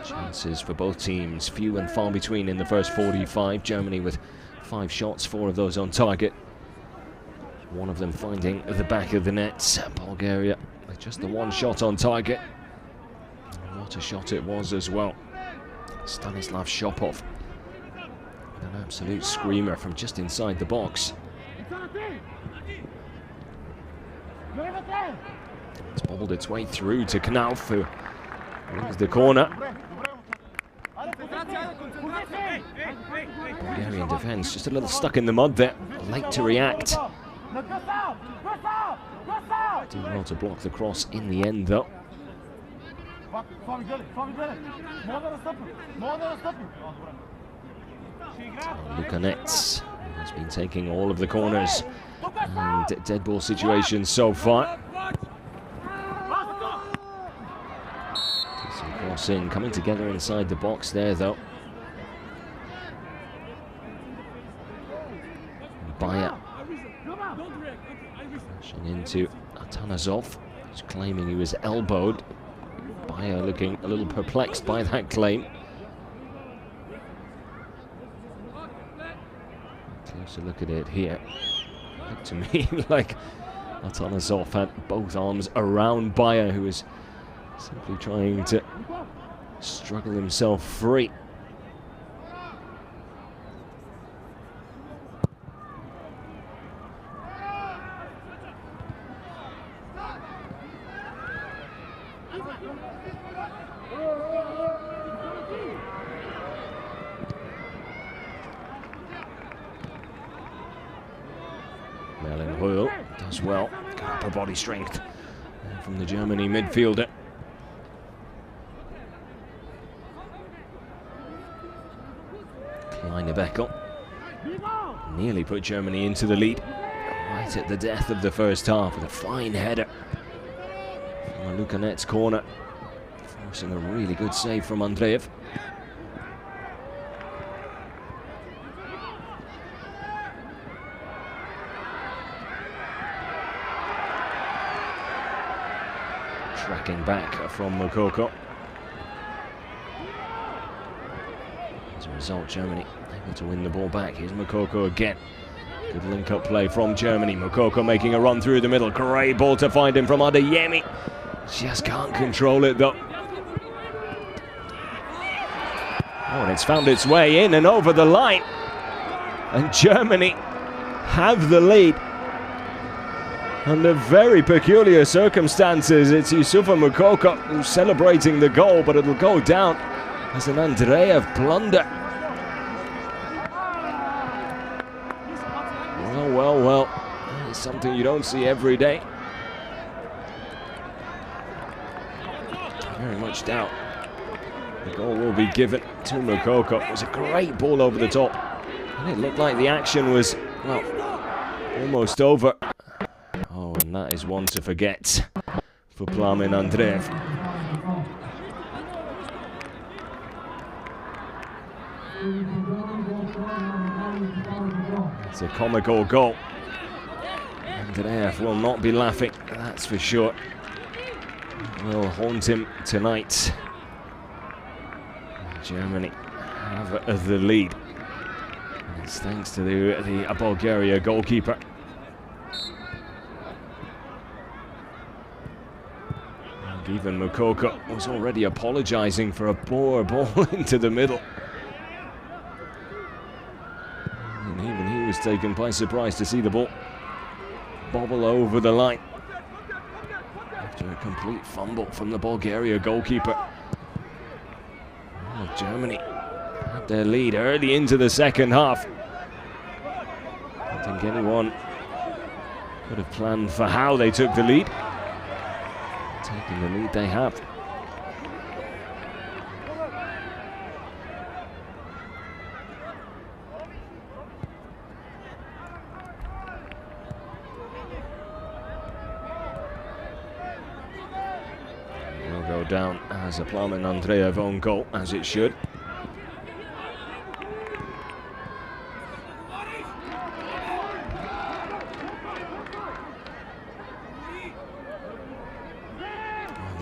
Speaker 1: Chances for both teams, few and far between in the first 45. Germany with 5 shots, 4 of those on target. One of them finding the back of the net. Bulgaria with just the 1 shot on target. What a shot it was as well. Stanislav Shopov. An absolute screamer from just inside the box. It's bobbled its way through to Knauf, who wins the corner. Bulgarian defence just a little stuck in the mud there, late to react. Did well to block the cross in the end though. Lukanets has been taking all of the corners and dead ball situations so far. Decent cross in, coming together inside the box there though. Bayer pushing into Atanasov, who's claiming he was elbowed. Bayer looking a little perplexed by that claim. closer look at it here. Looked to me like Atanasov had both arms around Bayer, who was simply trying to struggle himself free. Does well, got upper body strength from the Germany midfielder. Kleinebecker nearly put Germany into the lead right at the death of the first half with a fine header from Lukanet's corner, forcing a really good save from Andreev. Tracking back from Moukoko. As a result, Germany able to win the ball back. Here's Moukoko again. Good link-up play from Germany. Moukoko making a run through the middle. Great ball to find him from Adeyemi. Just can't control it though. Oh, and it's found its way in and over the line. And Germany have the lead. Under very peculiar circumstances, it's Youssoufa Moukoko who's celebrating the goal, but it'll go down as an Andreev blunder. Well, it's something you don't see every day. Very much doubt the goal will be given to Moukoko. It was a great ball over the top, and it looked like the action was, well, almost over. Oh, and that is one to forget for Plamen Andreev. It's a comical goal. Andreev will not be laughing, that's for sure. It will haunt him tonight. Germany have the lead. And it's thanks to the Bulgaria goalkeeper. Even Moukoko was already apologising for a poor ball into the middle. And even he was taken by surprise to see the ball bobble over the line after a complete fumble from the Bulgaria goalkeeper. Oh, Germany had their lead early into the second half. I don't think anyone could have planned for how they took the lead. Taking the lead they have. Will go down as a Plamen Andreev own goal, as it should.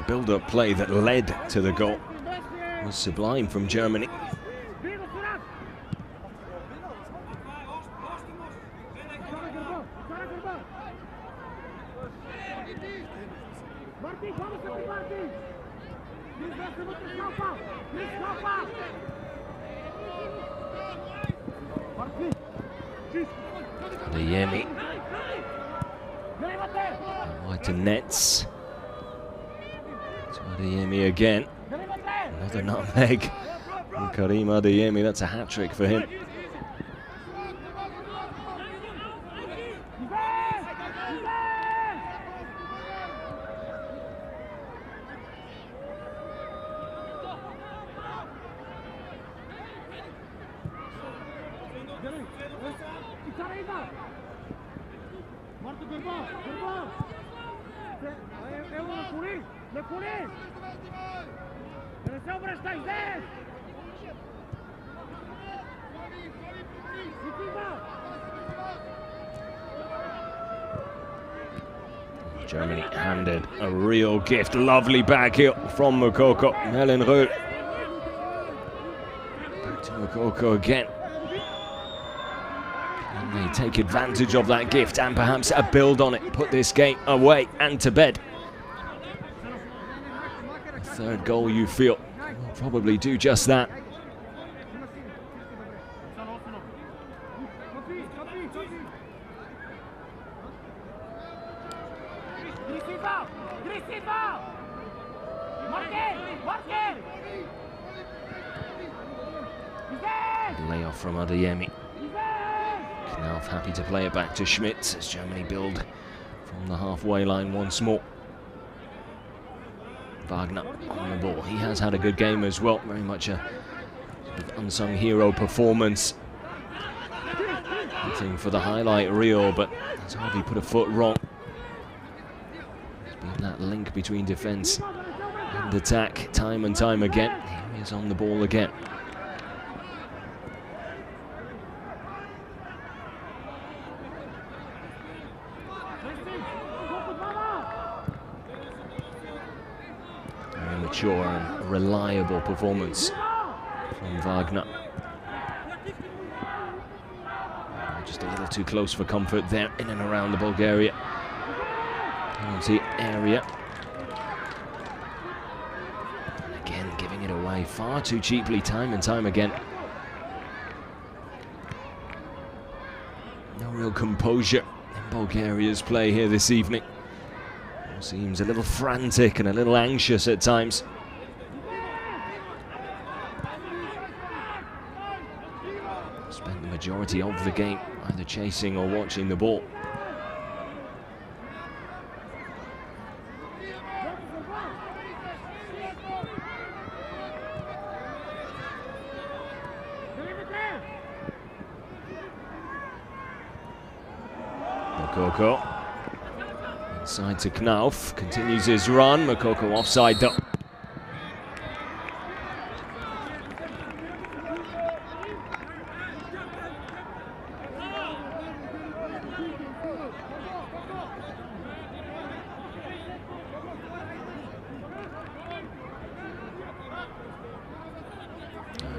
Speaker 1: Build-up play that led to the goal was sublime from Germany. Adeyemi. Wide to nets. Adeyemi again. Another nutmeg from Karim Adeyemi. That's a hat-trick for him. Germany handed a real gift. Lovely back heel from Moukoko. Mellenreux. Back to Moukoko again. They take advantage of that gift and perhaps build on it, put this game away and to bed. The third goal, you feel, will probably do just that. Layoff from Adeyemi. Knauf happy to play it back to Schmidt as Germany build from the halfway line once more. Wagner on the ball. He has had a good game as well. Very much a sort of unsung hero performance. Nothing for the highlight reel, but he's hardly put a foot wrong. There's been that link between defence and attack time and time again. Here he is on the ball again. Very mature and reliable performance from Wagner. Just a little too close for comfort there in and around the Bulgaria penalty area. And again, giving it away far too cheaply time and time again. No real composure in Bulgaria's play here this evening. It seems a little frantic and a little anxious at times. Spent the majority of the game either chasing or watching the ball. Moukoko inside to Knauf, continues his run. Moukoko offside though.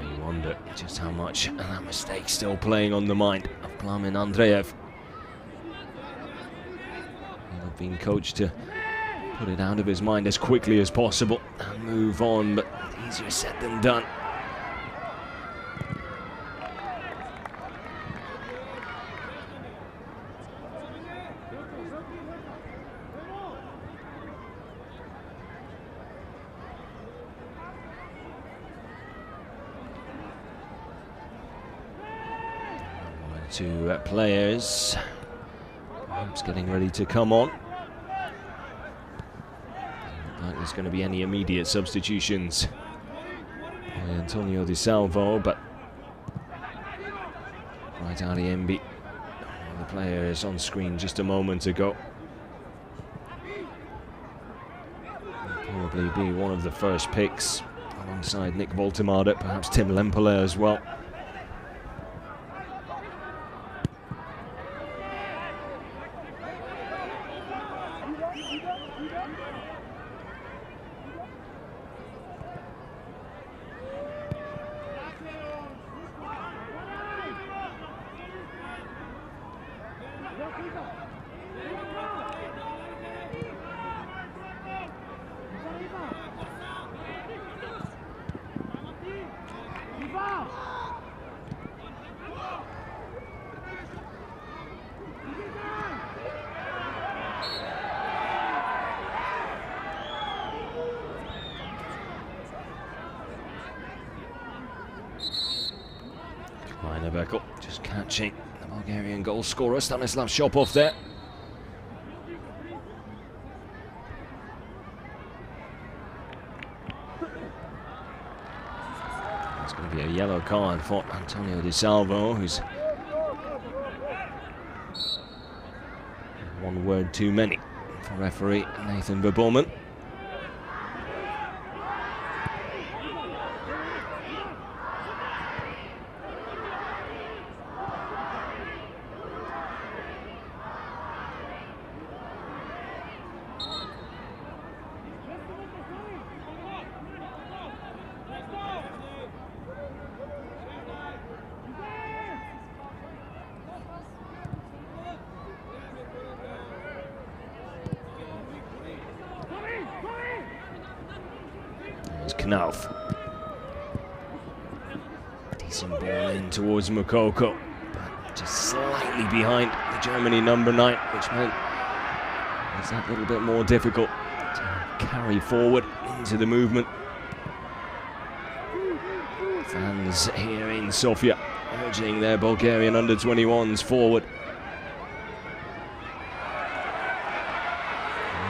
Speaker 1: You wonder just how much that mistake still playing on the mind of Plamen Andreev. Being coached to put it out of his mind as quickly as possible and move on, but easier said than done. One or two players perhaps getting ready to come on. There's going to be any immediate substitutions by Antonio Di Salvo, but right, Ariembi, the player is on screen just a moment ago. He'll probably be one of the first picks alongside Nick Voltemade, perhaps Tim Lempele as well. Just catching the Bulgarian goal scorer, Stanislav Shopov there. It's going to be a yellow card for Antonio Di Salvo, who's one word too many for referee Nathan Verbomen. It's Knauf. Decent ball in towards Mukoko, but just slightly behind the Germany number 9, which meant it's that little bit more difficult to carry forward into the movement. Fans here in Sofia urging their Bulgarian under-21s forward.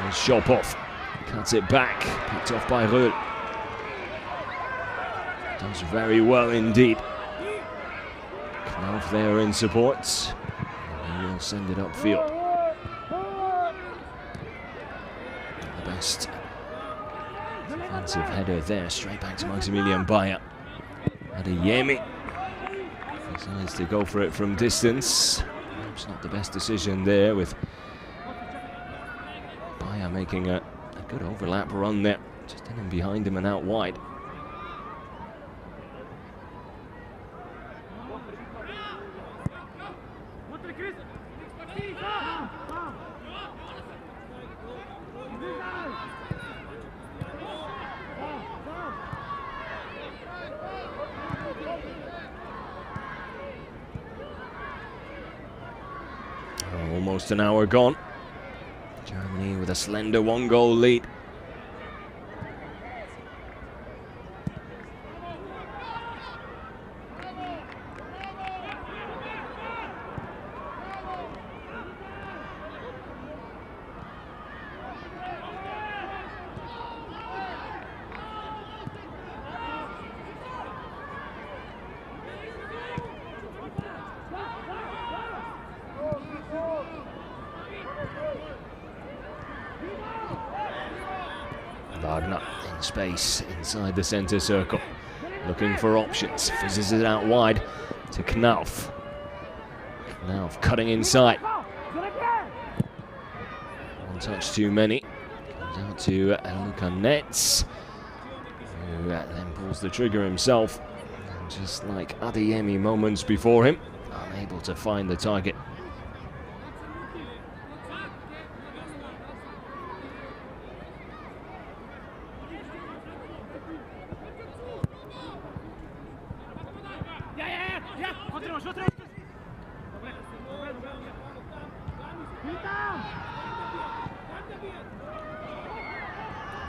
Speaker 1: Shopov cuts it back, picked off by Röhl. Does very well indeed. Knauf there in support. And he will send it upfield. Not the best defensive header there, straight back to Maximilian Bayer. Adeyemi decides to go for it from distance. Perhaps not the best decision there, with Bayer making a good overlap run there. Just in behind him and out wide. Almost an hour gone. Germany with a slender 1-goal lead. Wagner in space inside the centre circle, looking for options, fizzes it out wide to Knauf. Knauf cutting inside. One touch too many. Comes out to Luka Netz, who then pulls the trigger himself. And just like Adeyemi moments before him, unable to find the target.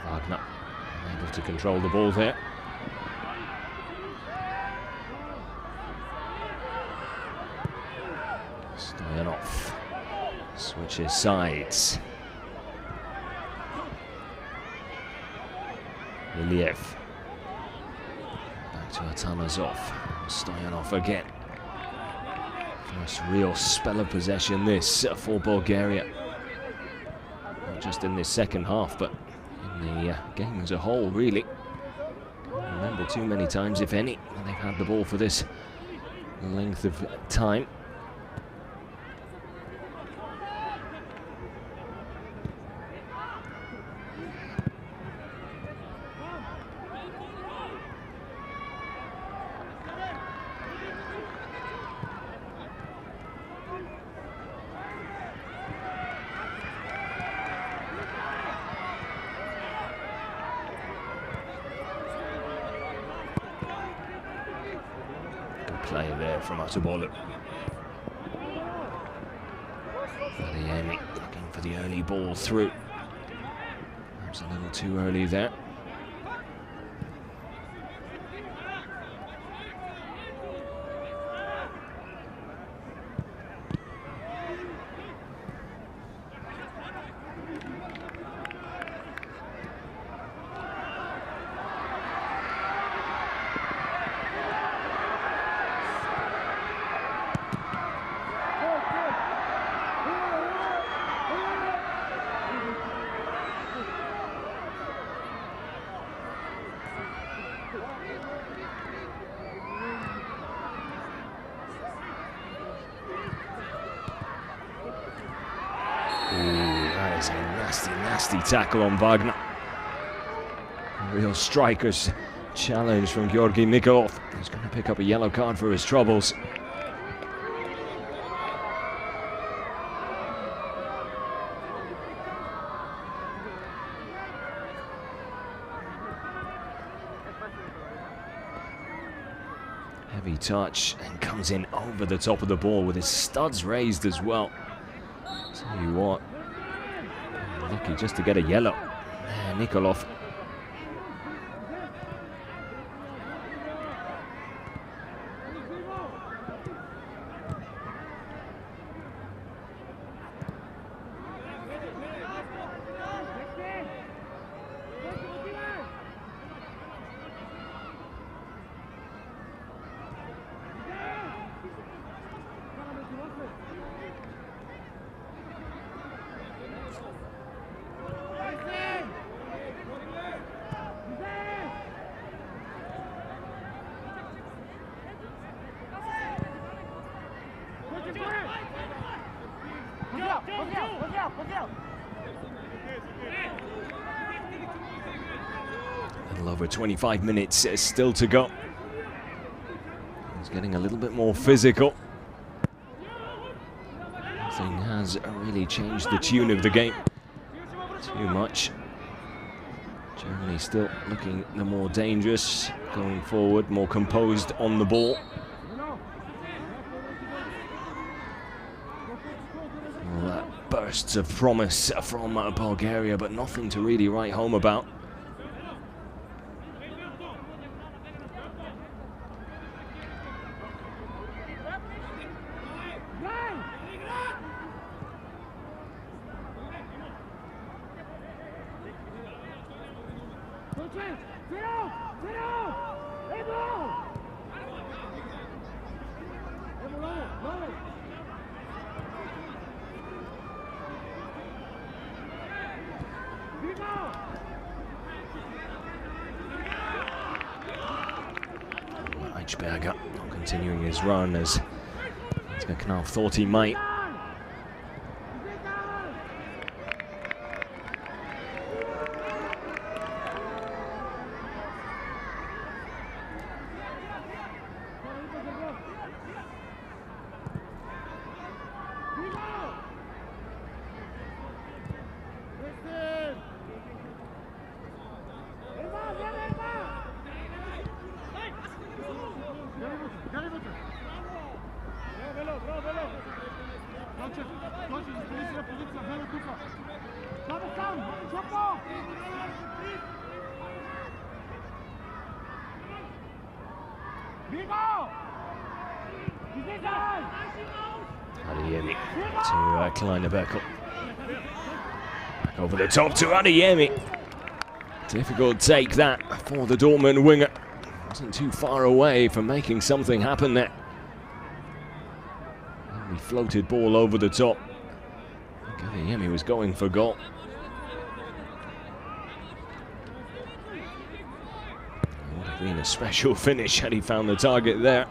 Speaker 1: Wagner unable to control the ball there. Stoyanov switches sides. Iliev back to Atanasov. Stoyanov again. First real spell of possession this for Bulgaria. Not just in this second half, but in the game as a whole, really. Can't remember too many times, if any, when they've had the ball for this length of time. Play there from Atabolu. Adeyemi looking for the early ball through. Perhaps a little too early there. That is a nasty tackle on Wagner. A real striker's challenge from Georgi Nikolov. He's going to pick up a yellow card for his troubles. Heavy touch and comes in over the top of the ball with his studs raised as well. Tell you what, lucky just to get a yellow. Nikolov. A little over 25 minutes still to go. He's getting a little bit more physical. Nothing has really changed the tune of the game too much. Germany still looking the more dangerous going forward, more composed on the ball. Bursts of promise from Bulgaria, but nothing to really write home about. Eichberger continuing his run as he's got Knal thought he might. Adeyemi to Kleineberkel. Back over the top to Adeyemi. Difficult take that for the Dortmund winger. Wasn't too far away from making something happen there. He floated ball over the top. Adeyemi was going for goal. It would have been a special finish had he found the target there.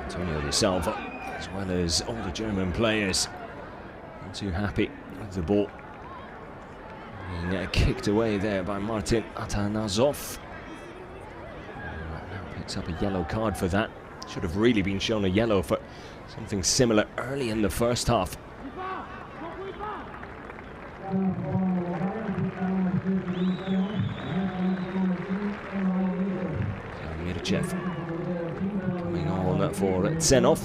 Speaker 1: Antonio Di Salvo, as well as all the German players, not too happy with the ball. Being kicked away there by Martin Atanasov. Now picks up a yellow card for that. Should have really been shown a yellow for something similar early in the first half. Mirchev coming on for Tsenov.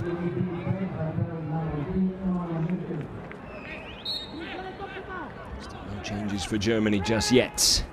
Speaker 1: Still no changes for Germany just yet.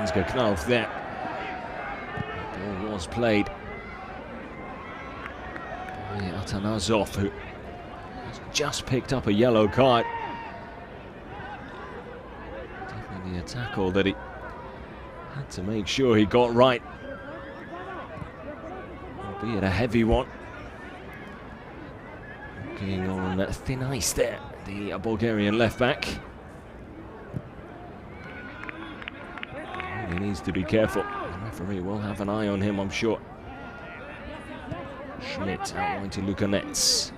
Speaker 1: Ansgar Knauf there. The ball was played by Atanasov, who has just picked up a yellow card. Definitely a tackle that he had to make sure he got right, albeit a heavy one. Walking on thin ice there, the Bulgarian left back. He needs to be careful. The referee will have an eye on him, I'm sure. Schmidt out wide to Lukanets.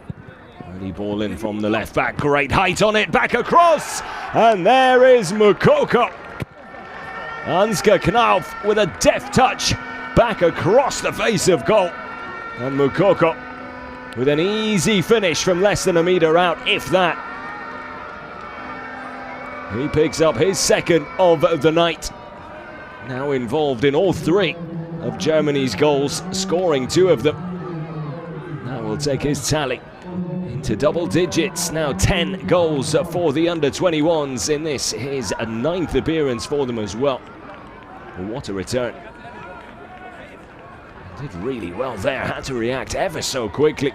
Speaker 1: Early ball in from the left back. Great height on it. Back across. And there is Mukoko. Ansgar Knauf with a deft touch. Back across the face of goal. And Mukoko with an easy finish from less than a metre out, if that. He picks up his second of the night. Now involved in all three of Germany's goals, scoring 2 of them. That will take his tally into double digits. Now 10 goals for the Under-21s in this, his 9th appearance for them as well. What a return. Did really well there, had to react ever so quickly.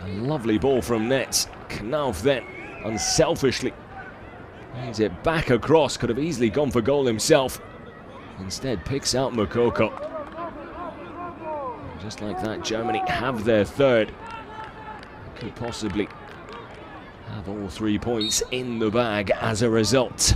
Speaker 1: A lovely ball from Nets. Knauf then, unselfishly, plays it back across, could have easily gone for goal himself. Instead picks out Mukoko. Just like that, Germany have their third. Could possibly have all 3 points in the bag as a result.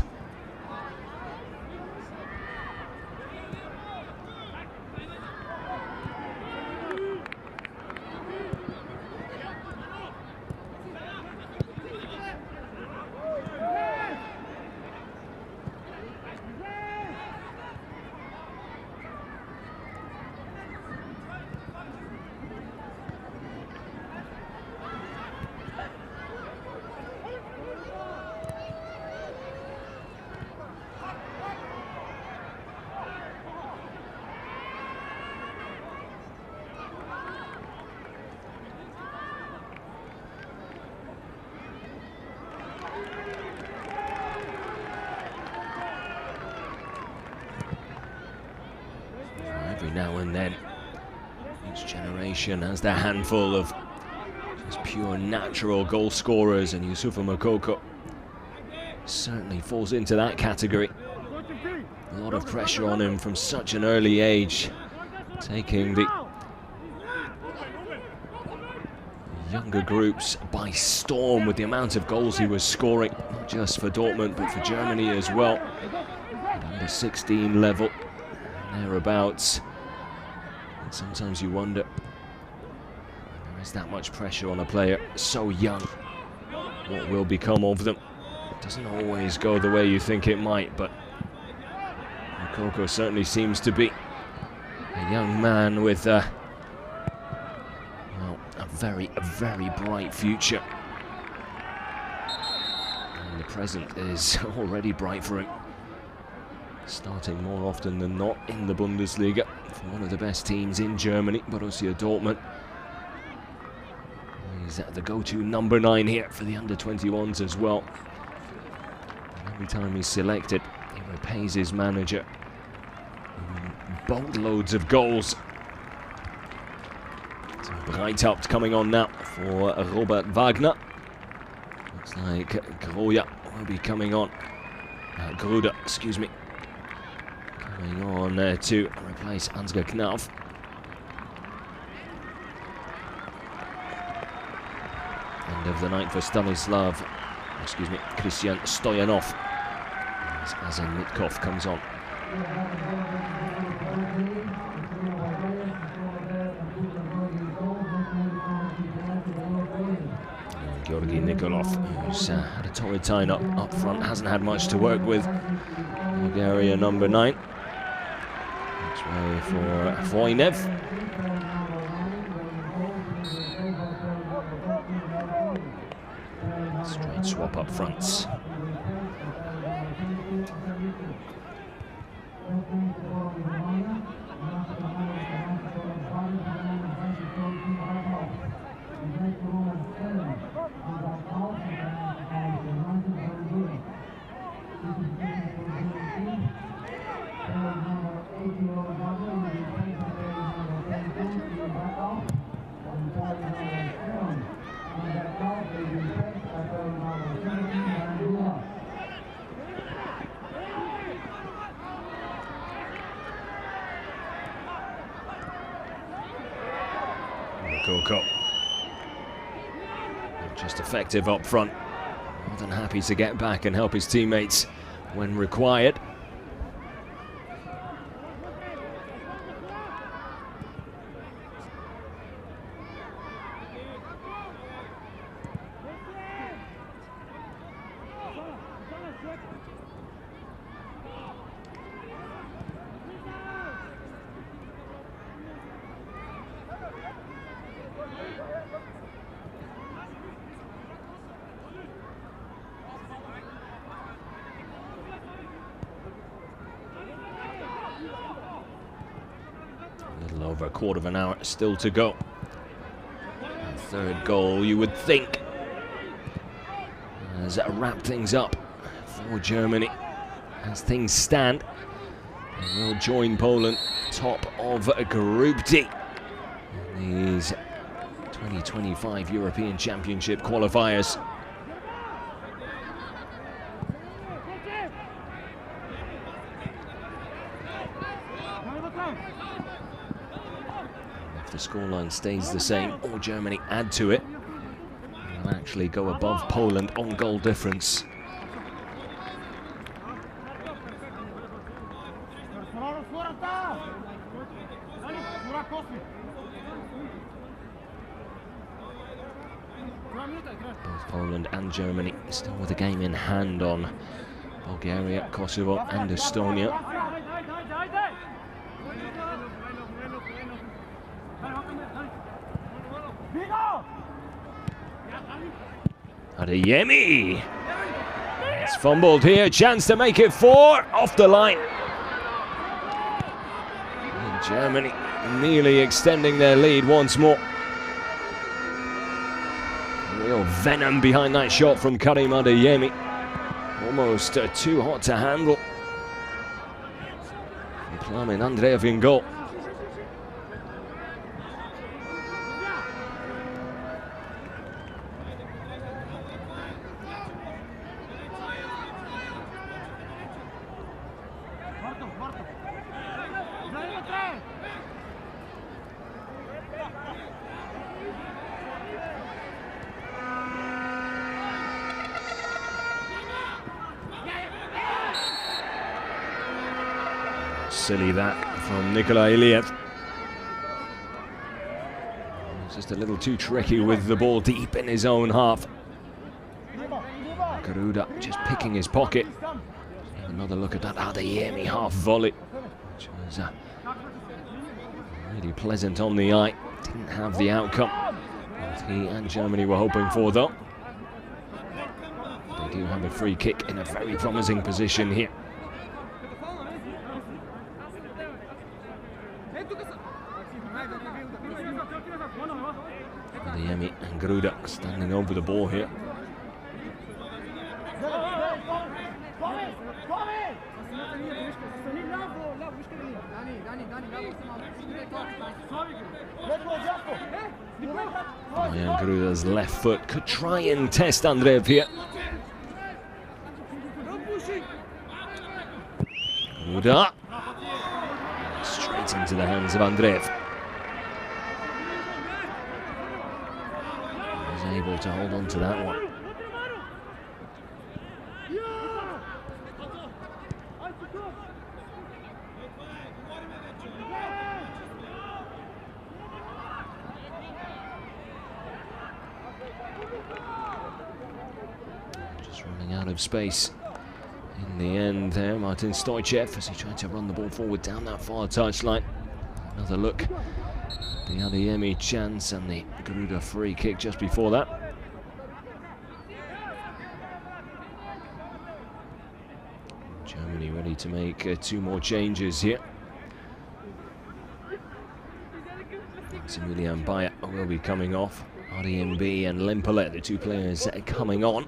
Speaker 1: Every now and then, each generation has their handful of just pure natural goal scorers, and Youssoufa Mukoko certainly falls into that category. A lot of pressure on him from such an early age, taking the younger groups by storm with the amount of goals he was scoring, not just for Dortmund but for Germany as well. At under 16 level, thereabouts. And sometimes you wonder, when there is that much pressure on a player so young, what will become of them? It doesn't always go the way you think it might, but Mukoko certainly seems to be a young man with well, a very bright future. And the present is already bright for him. Starting more often than not in the Bundesliga for one of the best teams in Germany, Borussia Dortmund. He's the go-to number 9 here for the Under-21s as well. And every time he's selected, he repays his manager boatloads of goals. So Breithaupt coming on now for Robert Wagner. Looks like Groja will be coming on. Gruder, excuse me. Coming on to replace Ansgar Knauf. End of the night for Christian Stoyanov. As Azen Mitkov comes on. And Georgi Nikolov, who's had a torrid time up front, hasn't had much to work with. Bulgaria number 9. That's way for Voinev. Straight swap up front. Coco. Just effective up front. More than happy to get back and help his teammates when required. Over a quarter of an hour still to go. Third goal, you would think, has wrapped things up for Germany. As things stand, they will join Poland top of Group D in these 2025 European Championship qualifiers. The scoreline stays the same, or Germany add to it, will actually go above Poland on goal difference. Both Poland and Germany still with a game in hand on Bulgaria, Kosovo and Estonia. Adeyemi! It's fumbled here, chance to make it 4, off the line. And Germany nearly extending their lead once more. Real venom behind that shot from Karim Adeyemi. Almost too hot to handle. Plamen Andreev in goal. Silly that from Nikola Iliev. Just a little too tricky with the ball deep in his own half. Garuda just picking his pocket. Another look at that Adeyemi half volley, which was really pleasant on the eye. Didn't have the outcome that he and Germany were hoping for, though. They do have a free kick in a very promising position here. Adeyemi and Garuda standing over the ball here. And Garuda's left foot could try and test Andreev here. Garuda straight into the hands of Andreev. He's able to hold on to that one. Just running out of space in the end there, Martin Stoichev, as he tried to run the ball forward down that far touchline. Another look, the Adeyemi chance and the Garuda free kick just before that. Germany ready to make 2 more changes here. Maximilian Bayer will be coming off. RDMB and Lemperle, the 2 players coming on.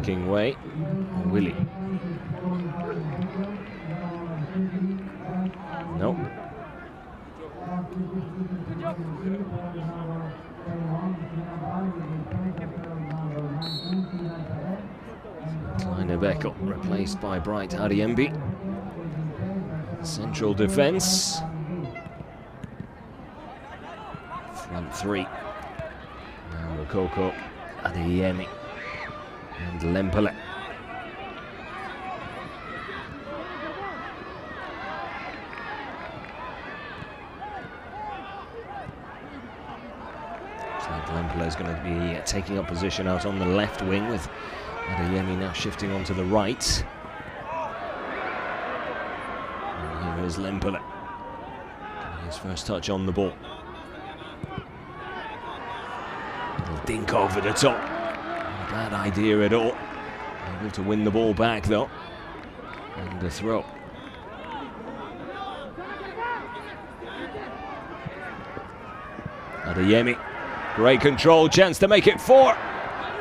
Speaker 1: working way. Willie. Nope. Kleiner Beckel replaced by Bright Adiembi. Central defence. Front three. Now Rokoko, Adeyemi and Lempele. Lempele is going to be taking up position out on the left wing, with Adeyemi now shifting onto the right. And here is Lempele. His first touch on the ball. Little dink over the top. Not a bad idea at all. Able to win the ball back though. And a throw. Adeyemi. Great control, chance to make it 4.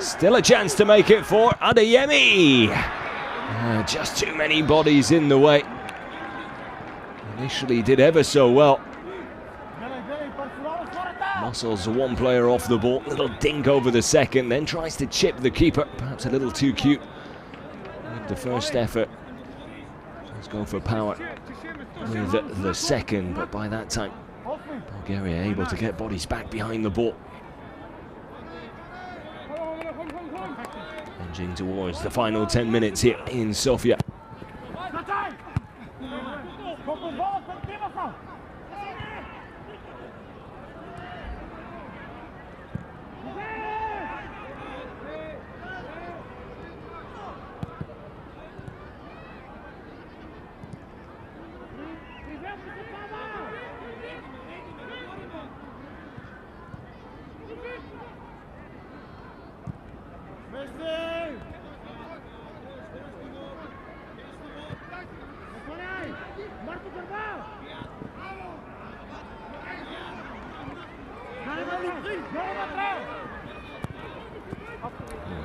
Speaker 1: Still a chance to make it 4. Adeyemi! Just too many bodies in the way. Initially did ever so well. Muscles one player off the ball. Little dink over the second, then tries to chip the keeper. Perhaps a little too cute with the first effort. Let's go for power with the second, but by that time, Bulgaria able to get bodies back behind the ball. Edging towards the final 10 minutes here in Sofia.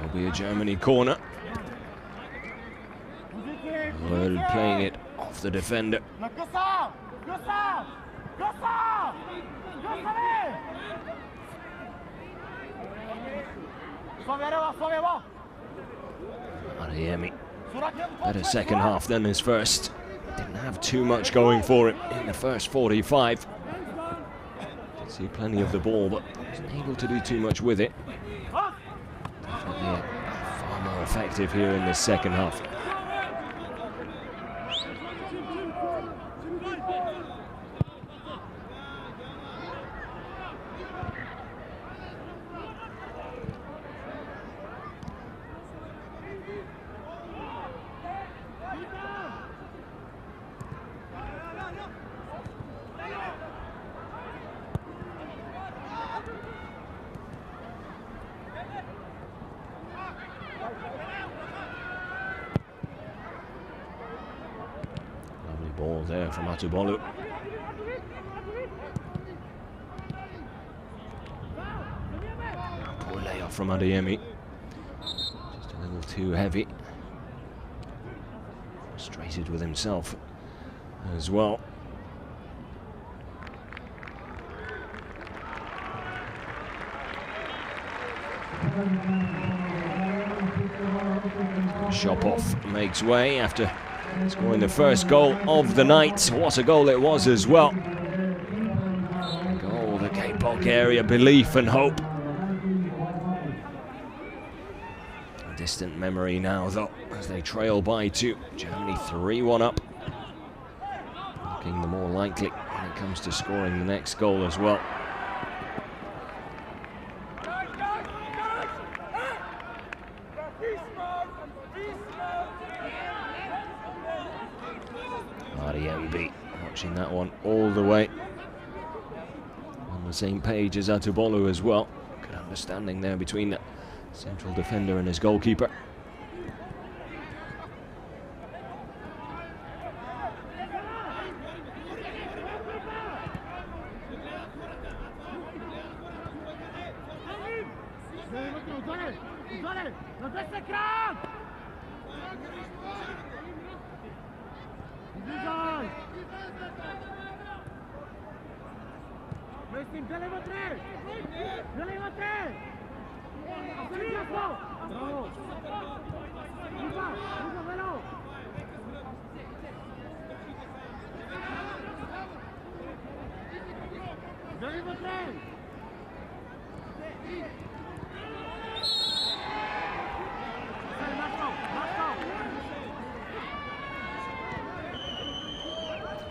Speaker 1: It'll be a Germany corner. Well, playing it off the defender. Adeyemi. Better second half than his first. Didn't have too much going for him in the first 45. Did see plenty of the ball, but wasn't able to do too much with it. Definitely far more effective here in the second half. Ball there from Atubolu. Poor layoff from Adeyemi. Just a little too heavy. Frustrated with himself as well. Shopov makes way after scoring the first goal of the night. What a goal it was as well. A goal that gave Bulgaria belief and hope. A distant memory now though, as they trail by 2. Germany 3-1 up. Looking the more likely when it comes to scoring the next goal as well. Adeyemi watching that one all the way. On the same page as Atubolu as well. Good understanding there between the central defender and his goalkeeper.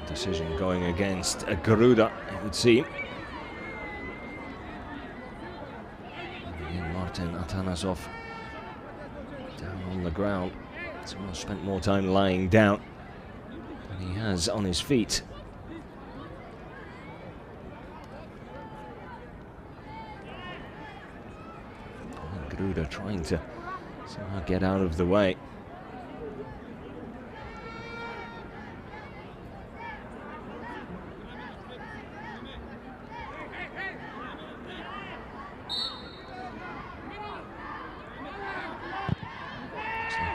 Speaker 1: Decision going against Gruda, it would seem. And Martin Atanasov down on the ground. Someone spent more time lying down than he has on his feet. And Gruda trying to somehow get out of the way.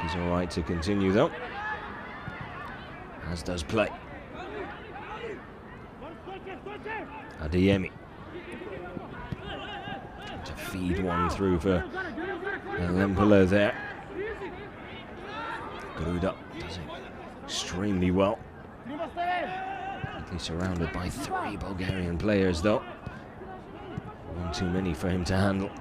Speaker 1: He's all right to continue though, as does play. Adeyemi to feed one through for Lempele there. Gruda does it extremely well. He's surrounded by 3 Bulgarian players though. One too many for him to handle.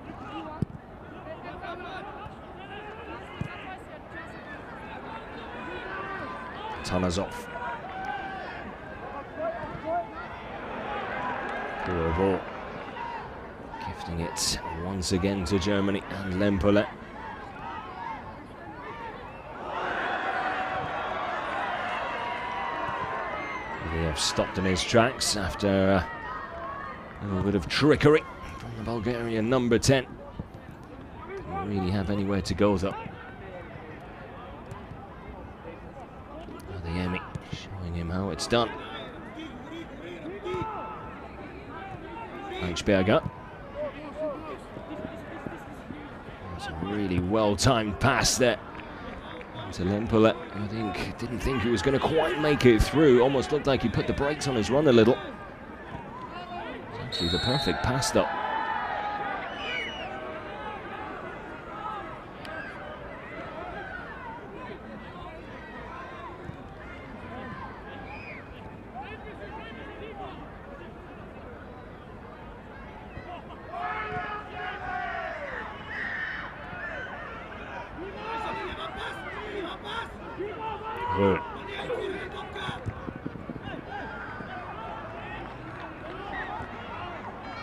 Speaker 1: Atanasov. Through a ball. Gifting it once again to Germany and Lempele. They have stopped in his tracks after a little bit of trickery from the Bulgarian number 10. Didn't really have anywhere to go though. Adeyemi showing him how it's done. Eichberger. It's a really well-timed pass there to Lempele. I didn't think he was going to quite make it through. Almost looked like he put the brakes on his run a little. It's actually the perfect pass though.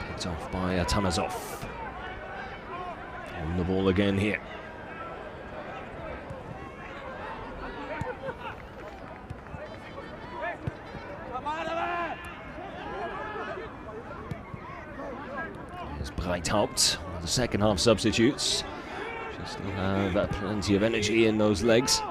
Speaker 1: Picked off by Atanasov. On the ball again here. Here's Breithaupt, one of the second half substitutes. She still have plenty of energy in those legs.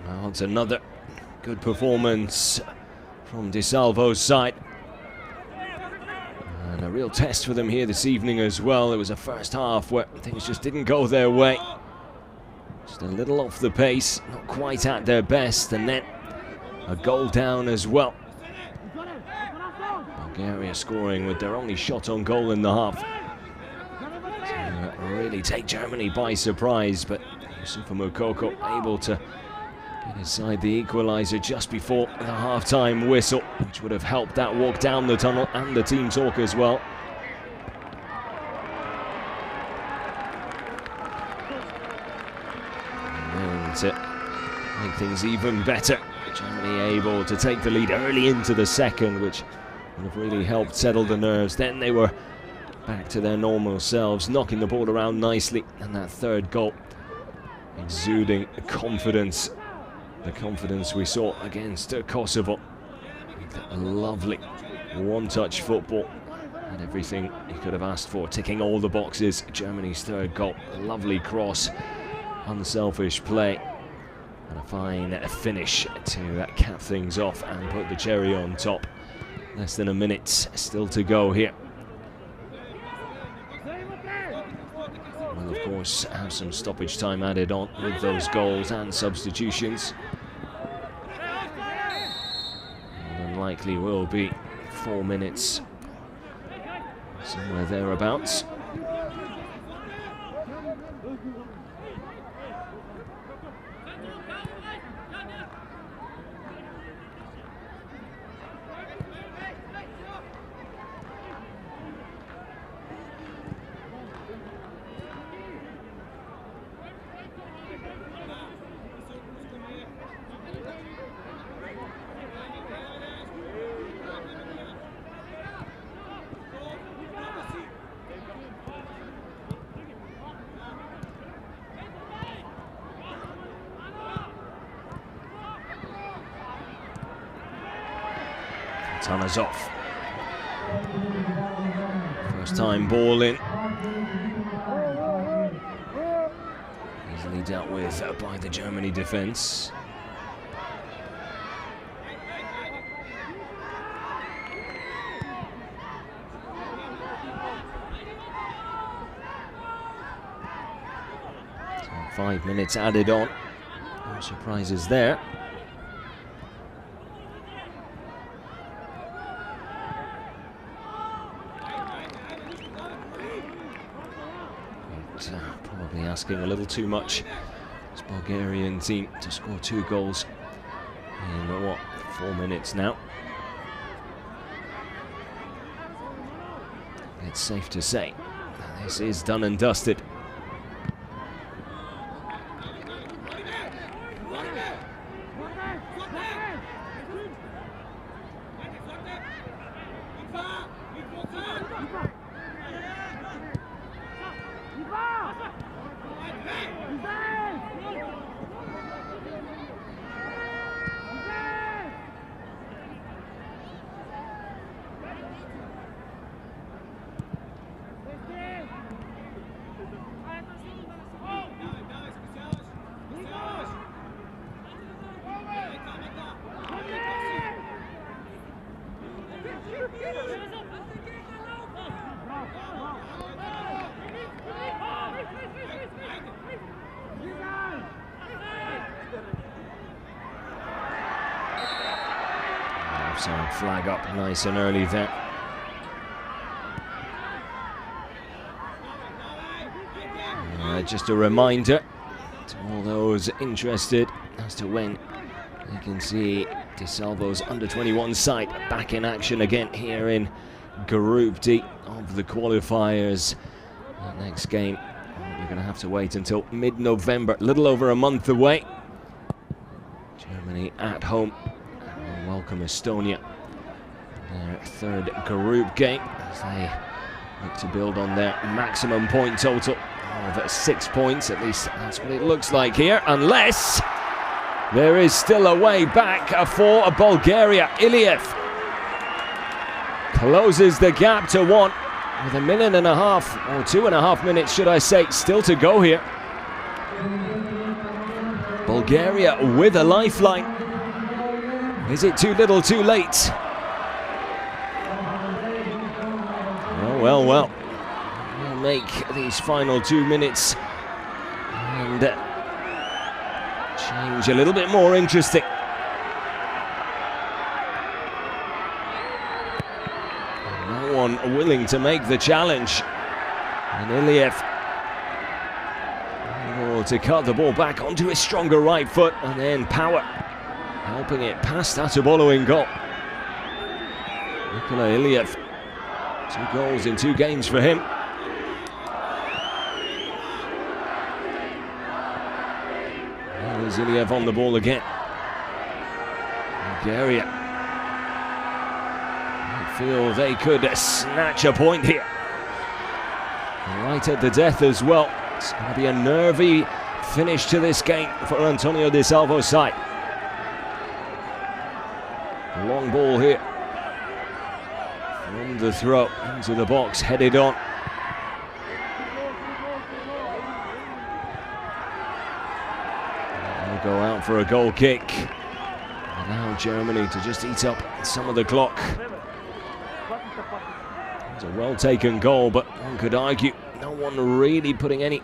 Speaker 1: Well, it's another good performance from De Salvo's side. And a real test for them here this evening as well. It was a first half where things just didn't go their way. Just a little off the pace, not quite at their best, and then a goal down as well. Bulgaria scoring with their only shot on goal in the half. To really take Germany by surprise, but Yusufa Moukoko able to get inside the equaliser just before the half-time whistle, which would have helped that walk down the tunnel and the team talk as well. And to make things even better, Germany able to take the lead early into the second, which would have really helped settle the nerves. Then they were back to their normal selves, knocking the ball around nicely, and that third goal exuding confidence. The confidence we saw against Kosovo. A lovely one-touch football and everything you could have asked for, ticking all the boxes. Germany's third goal, a lovely cross, unselfish play, and a fine finish to cap things off and put the cherry on top. Less than a minute still to go here. We'll of course have some stoppage time added on with those goals and substitutions. Likely will be 4 minutes, somewhere thereabouts. Tunners off. First time ball in. Easily dealt with by the Germany defence. So 5 minutes added on. No surprises there. Probably asking a little too much. This Bulgarian team to score 2 goals in what, 4 minutes now. It's safe to say this is done and dusted. Offside flag up nice and early there. Just a reminder to all those interested as to when you can see De Salvo's Under-21 side back in action again here in Group D of the qualifiers. The next game, you're going to have to wait until mid-November, a little over a month away. Germany at home. We'll welcome Estonia. Their third group game as they look to build on their maximum point total of 6 points. At least that's what it looks like here, unless there is still a way back for Bulgaria. Iliev closes the gap to 1 with 1.5 minutes, or 2.5 minutes should I say, still to go here. Bulgaria with a lifeline. Is it too little, too late? Oh, well, well. We'll make these final 2 minutes and change a little bit more interesting. No one willing to make the challenge. And Iliev able to cut the ball back onto his stronger right foot, and then Power helping it past that following goal. Nikola Iliev, 2 goals in 2 games for him. There's Iliev on the ball again. Bulgaria, I feel they could snatch a point here. Right at the death as well. It's going to be a nervy finish to this game for Antonio Di Salvo's side. Long ball here. From the throw into the box, headed on. They'll go out for a goal kick. Allow Germany to just eat up some of the clock. It's a well-taken goal, but one could argue no one really putting any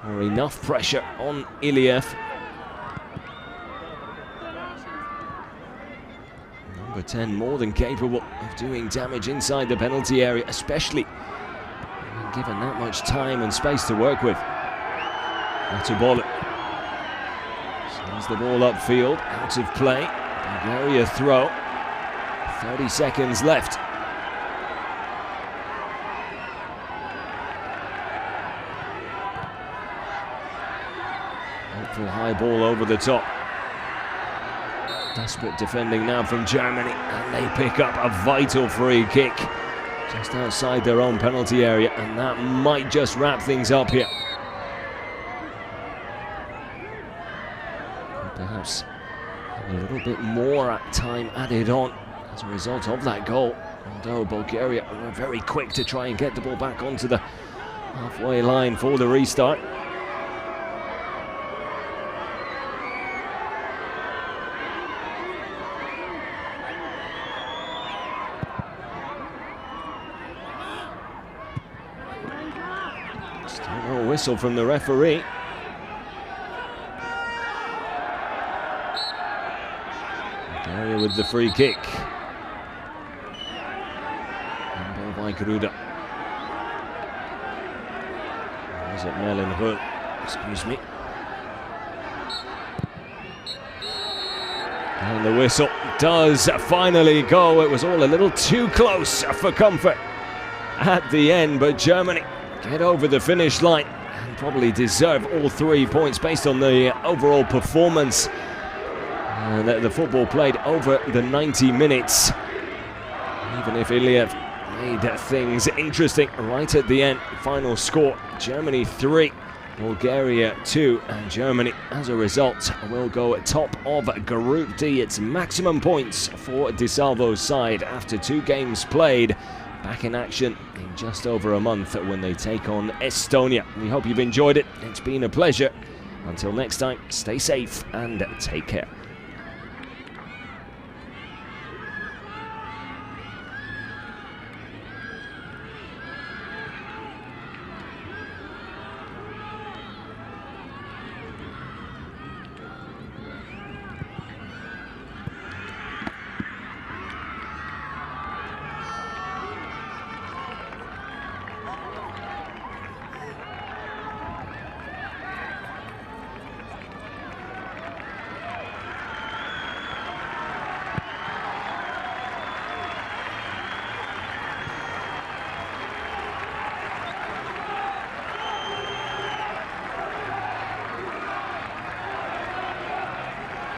Speaker 1: or enough pressure on Iliev. Number 10 more than capable of doing damage inside the penalty area, especially when given that much time and space to work with. Atubolu sends the ball upfield, out of play. Bulgaria throw. 30 seconds left. High ball over the top. Desperate defending now from Germany, and they pick up a vital free kick just outside their own penalty area, and that might just wrap things up here. Perhaps a little bit more time added on as a result of that goal, although Bulgaria were very quick to try and get the ball back onto the halfway line for the restart. Still no whistle from the referee. Bulgaria with the free kick. And ball by Gruda. Is it Melin? Excuse me. And the whistle does finally go. It was all a little too close for comfort at the end, but Germany get over the finish line and probably deserve all 3 points based on the overall performance and the football played over the 90 minutes. Even if Iliev made things interesting right at the end. Final score, Germany 3, Bulgaria 2, and Germany as a result will go top of Group D. It's maximum points for Di Salvo's side after 2 games played. Back in action in just over a month when they take on Estonia. We hope you've enjoyed it. It's been a pleasure. Until next time, stay safe and take care.